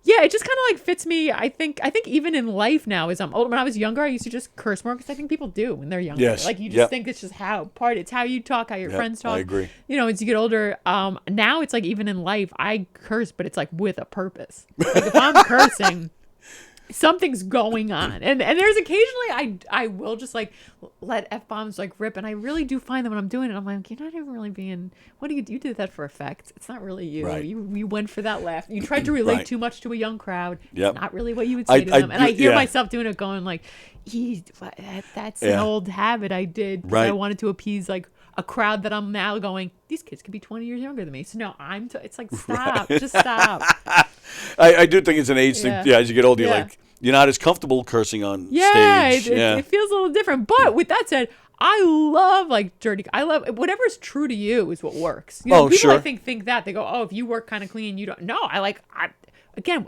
yeah, it just kind of like fits me. I think even in life now, as I'm older, when I was younger, I used to just curse more because I think people do when they're younger. Yes. Like you just think it's just it's how you talk, how your friends talk. I agree. You know, as you get older, now it's like even in life, I curse, but it's like with a purpose. Like if I'm cursing, something's going on, and there's occasionally I will just like let F-bombs like rip, and I really do find that when I'm doing it, I'm like, you're not even really being. What do you did that for effect? It's not really you. Right. You went for that laugh. You tried to relate too much to a young crowd. Yep. It's not really what you would say to them. And I hear myself doing it, going like, that's an old habit I did. 'Cause I wanted to appease like a crowd that I'm now going, these kids could be 20 years younger than me. So no, it's like, stop, just stop. I do think it's an age thing. Yeah, as you get older, you're not as comfortable cursing on stage. It feels a little different. But with that said, I love like dirty. I love whatever's true to you is what works. You know, people I think that they go, oh, if you work kind of clean, you don't. No, again,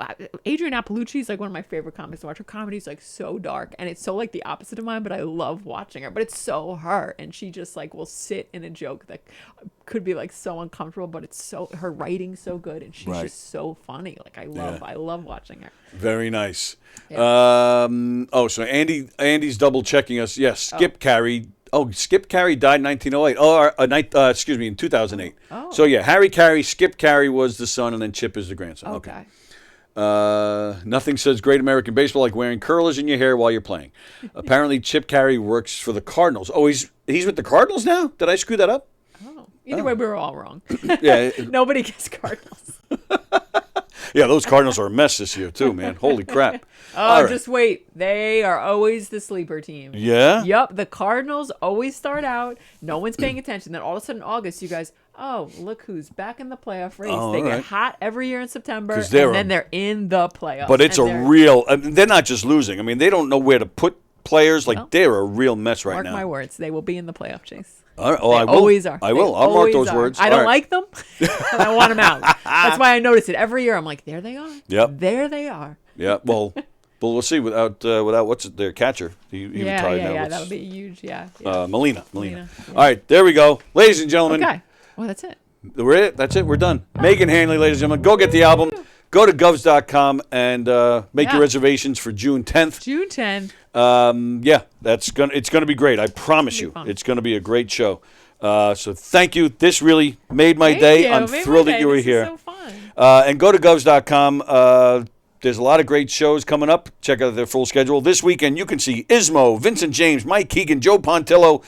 Adrienne Appalucci is like one of my favorite comics to watch. Her comedy is like so dark and it's so like the opposite of mine, but I love watching her. But it's so her, and she just like will sit in a joke that could be like so uncomfortable, but it's so her writing's so good, and she's just so funny. Like I love watching her. Very nice. Yeah. So Andy's double checking us. Yes, Skip Carey. Oh, Skip Carey died in 1908. Excuse me, in 2008. Oh. So yeah, Harry Carey, Skip Carey was the son, and then Chip is the grandson. Okay. Nothing says great American baseball like wearing curlers in your hair while you're playing. Apparently, Chip Carey works for the Cardinals. Oh, he's with the Cardinals now? Did I screw that up? Oh. Either way, we were all wrong. Yeah. Nobody gets Cardinals. Yeah, those Cardinals are a mess this year too, man. Holy crap. Oh, just wait. They are always the sleeper team. Yeah? Yep. The Cardinals always start out. No one's paying attention. Then all of a sudden, August, you guys, oh, look who's back in the playoff race. They get hot every year in September, and then they're in the playoffs. But it's they're not just losing. I mean, they don't know where to put players. Like, they're a real mess right now. Mark my words. They will be in the playoff chase. All right. Oh, I will. Always are. I will. I'll mark those words. I don't like them, and I want them out. That's why I notice it every year. I'm like, there they are. Yep. There they are. Yeah. Well, we'll see. Without what's it? Their catcher. He retired now. Yeah. That would be huge. Yeah. Melina. Yeah. All right. There we go, ladies and gentlemen. Okay. Well, that's it. That's it. We're done. Meghan Hanley, ladies and gentlemen. Go get the album. Go to govs.com and make your reservations for June 10th. June 10th. It's gonna be great. I promise you, it's gonna be a great show. So thank you. This really made my day. I'm thrilled that you were here. So fun. And go to govs.com. There's a lot of great shows coming up. Check out their full schedule. This weekend, you can see Ismo, Vincent James, Mike Keegan, Joe Pontillo,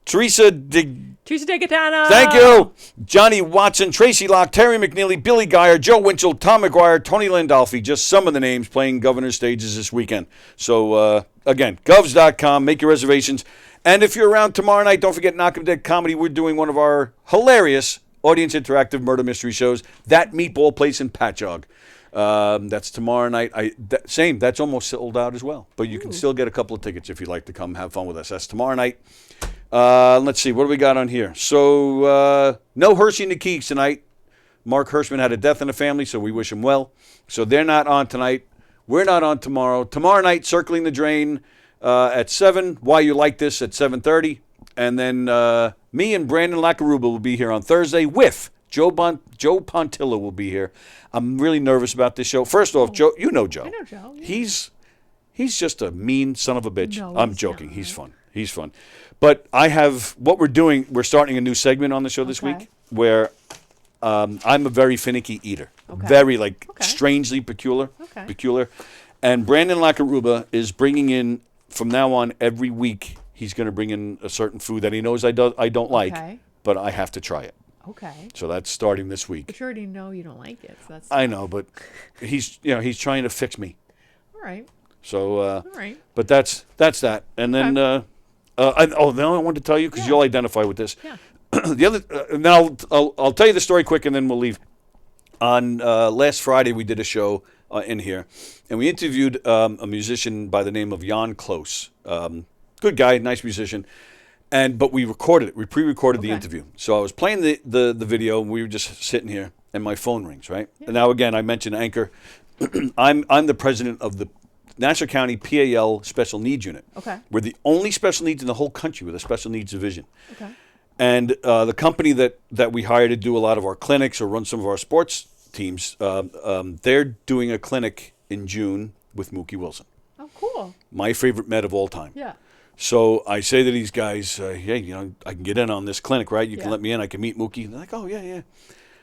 Teresa DeGaetano. Thank you. Johnny Watson, Tracy Locke, Terry McNeely, Billy Geyer, Joe Winchell, Tom McGuire, Tony Landolfi. Just some of the names playing Governor stages this weekend. So, again, govs.com. Make your reservations. And if you're around tomorrow night, don't forget Knock 'em Dead Comedy. We're doing one of our hilarious audience interactive murder mystery shows, That Meatball Place in Patchogue. That's tomorrow night. That's almost sold out as well. But you can still get a couple of tickets if you'd like to come have fun with us. That's tomorrow night. Let's see. What do we got on here? So, no Hershey and the Keys tonight. Mark Hirschman had a death in the family, so we wish him well. So they're not on tonight. We're not on tomorrow. Tomorrow night, Circling the Drain at 7. Why You Like This at 7:30. And then me and Brandon Lacaruba will be here on Thursday with Joe Pontillo will be here. I'm really nervous about this show. First off, Joe, you know Joe. I know Joe. Yeah. He's just a mean son of a bitch. No, I'm joking. He's fun. He's fun. But we're starting a new segment on the show this week where I'm a very finicky eater. Okay. Very strangely peculiar. Okay. Peculiar. And Brandon Lacaruba is bringing in, from now on, every week, he's going to bring in a certain food that he knows I don't like, but I have to try it. Okay. So that's starting this week. But you already know you don't like it, so that's. I know, but he's trying to fix me. All right. So. All right. But that's that, and then now I wanted to tell you because you'll identify with this. Yeah. The other now I'll tell you the story quick, and then we'll leave. On last Friday, we did a show in here, and we interviewed a musician by the name of Jan Close. Good guy, nice musician. But we recorded it. We pre-recorded the interview. So I was playing the video, and we were just sitting here, and my phone rings, right? Yeah. And now, again, I mentioned Anchor. I'm the president of the Nassau County PAL Special Needs Unit. Okay. We're the only special needs in the whole country with a special needs division. Okay. And the company that we hire to do a lot of our clinics or run some of our sports teams, they're doing a clinic in June with Mookie Wilson. Oh, cool. My favorite Met of all time. Yeah. So I say to these guys, hey, I can get in on this clinic, right? You can let me in. I can meet Mookie. And they're like, oh, yeah.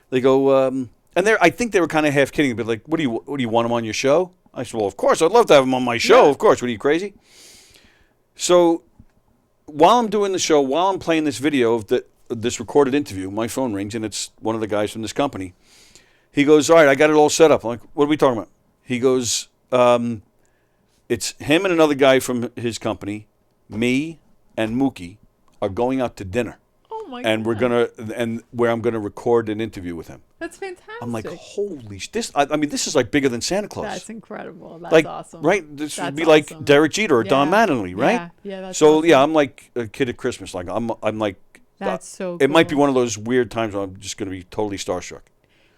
They go, and I think they were kind of half kidding, but like, what do you want him on your show? I said, well, of course, I'd love to have him on my show. Yeah. Of course. What are you, crazy? So while I'm doing the show, while I'm playing this video of this recorded interview, my phone rings, and it's one of the guys from this company. He goes, all right, I got it all set up. I'm like, what are we talking about? He goes, it's him and another guy from his company. Me and Mookie are going out to dinner. Oh my and God. Where I'm gonna record an interview with him. That's fantastic. I'm like, holy this! I mean, this is like bigger than Santa Claus. That's incredible. That's like, awesome. Right? This would be like Derek Jeter or Don Mattingly, right? Yeah, that's so awesome. yeah, I'm like a kid at Christmas. Like I'm like. That's so. It might be one of those weird times where I'm just gonna be totally starstruck.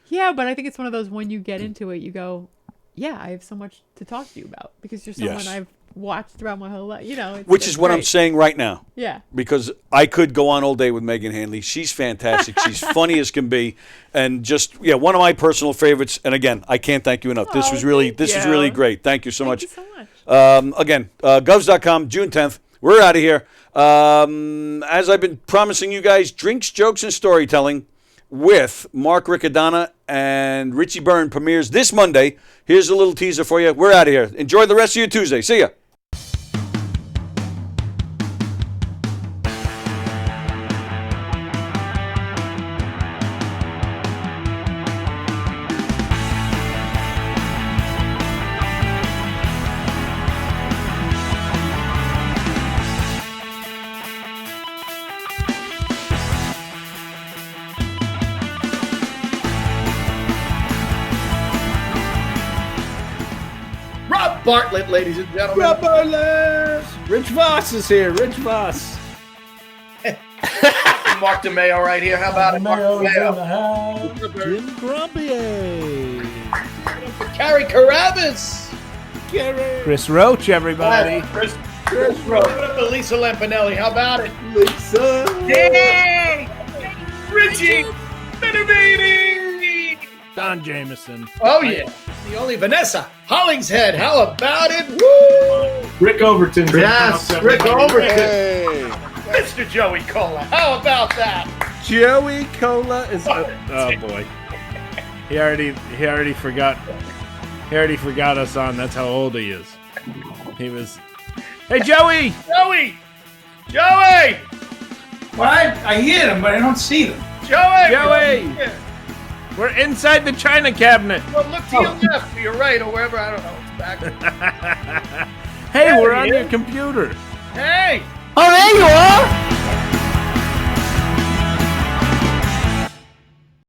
Yeah, but I think it's one of those when you get into it, you go, yeah, I have so much to talk to you about because you're someone I've watched throughout my whole life. Which is what I'm saying right now. Yeah. Because I could go on all day with Meghan Hanley. She's fantastic. She's funny as can be, and just one of my personal favorites. And again, I can't thank you enough. This was really great. Thank you so much. Thank you so much. Again, govs.com, June 10th. We're out of here. As I've been promising you guys, drinks, jokes, and storytelling with Mark Riccadonna and Richie Byrne premieres this Monday. Here's a little teaser for you. We're out of here. Enjoy the rest of your Tuesday. See ya. Bartlett, ladies and gentlemen. Rob Bartlett! Rich Voss is here. Rich Voss. Mark DeMeo right here. How about it, Mark DeMeo? Jim Grumpier. Carrie Carabas. Chris Roach, everybody. Chris Roach. What up, Lisa Lampanelli? How about it? Lisa. Yay! Richie Benavides. Don Jameson. Oh, yeah. The only Vanessa Hollingshead. How about it? Woo! Rick Overton. Yes, Rick Overton. Hey. Mr. Joey Cola. How about that? Joey Cola is. Oh boy. He already forgot. He already forgot us on. That's how old he is. He was. Hey, Joey. Joey. Well, I hear them, but I don't see them. Joey. We're inside the china cabinet. Well, look to your left, to your right, or wherever. I don't know. It's back. Hey, we're on your computer. Hey. Oh, there you are.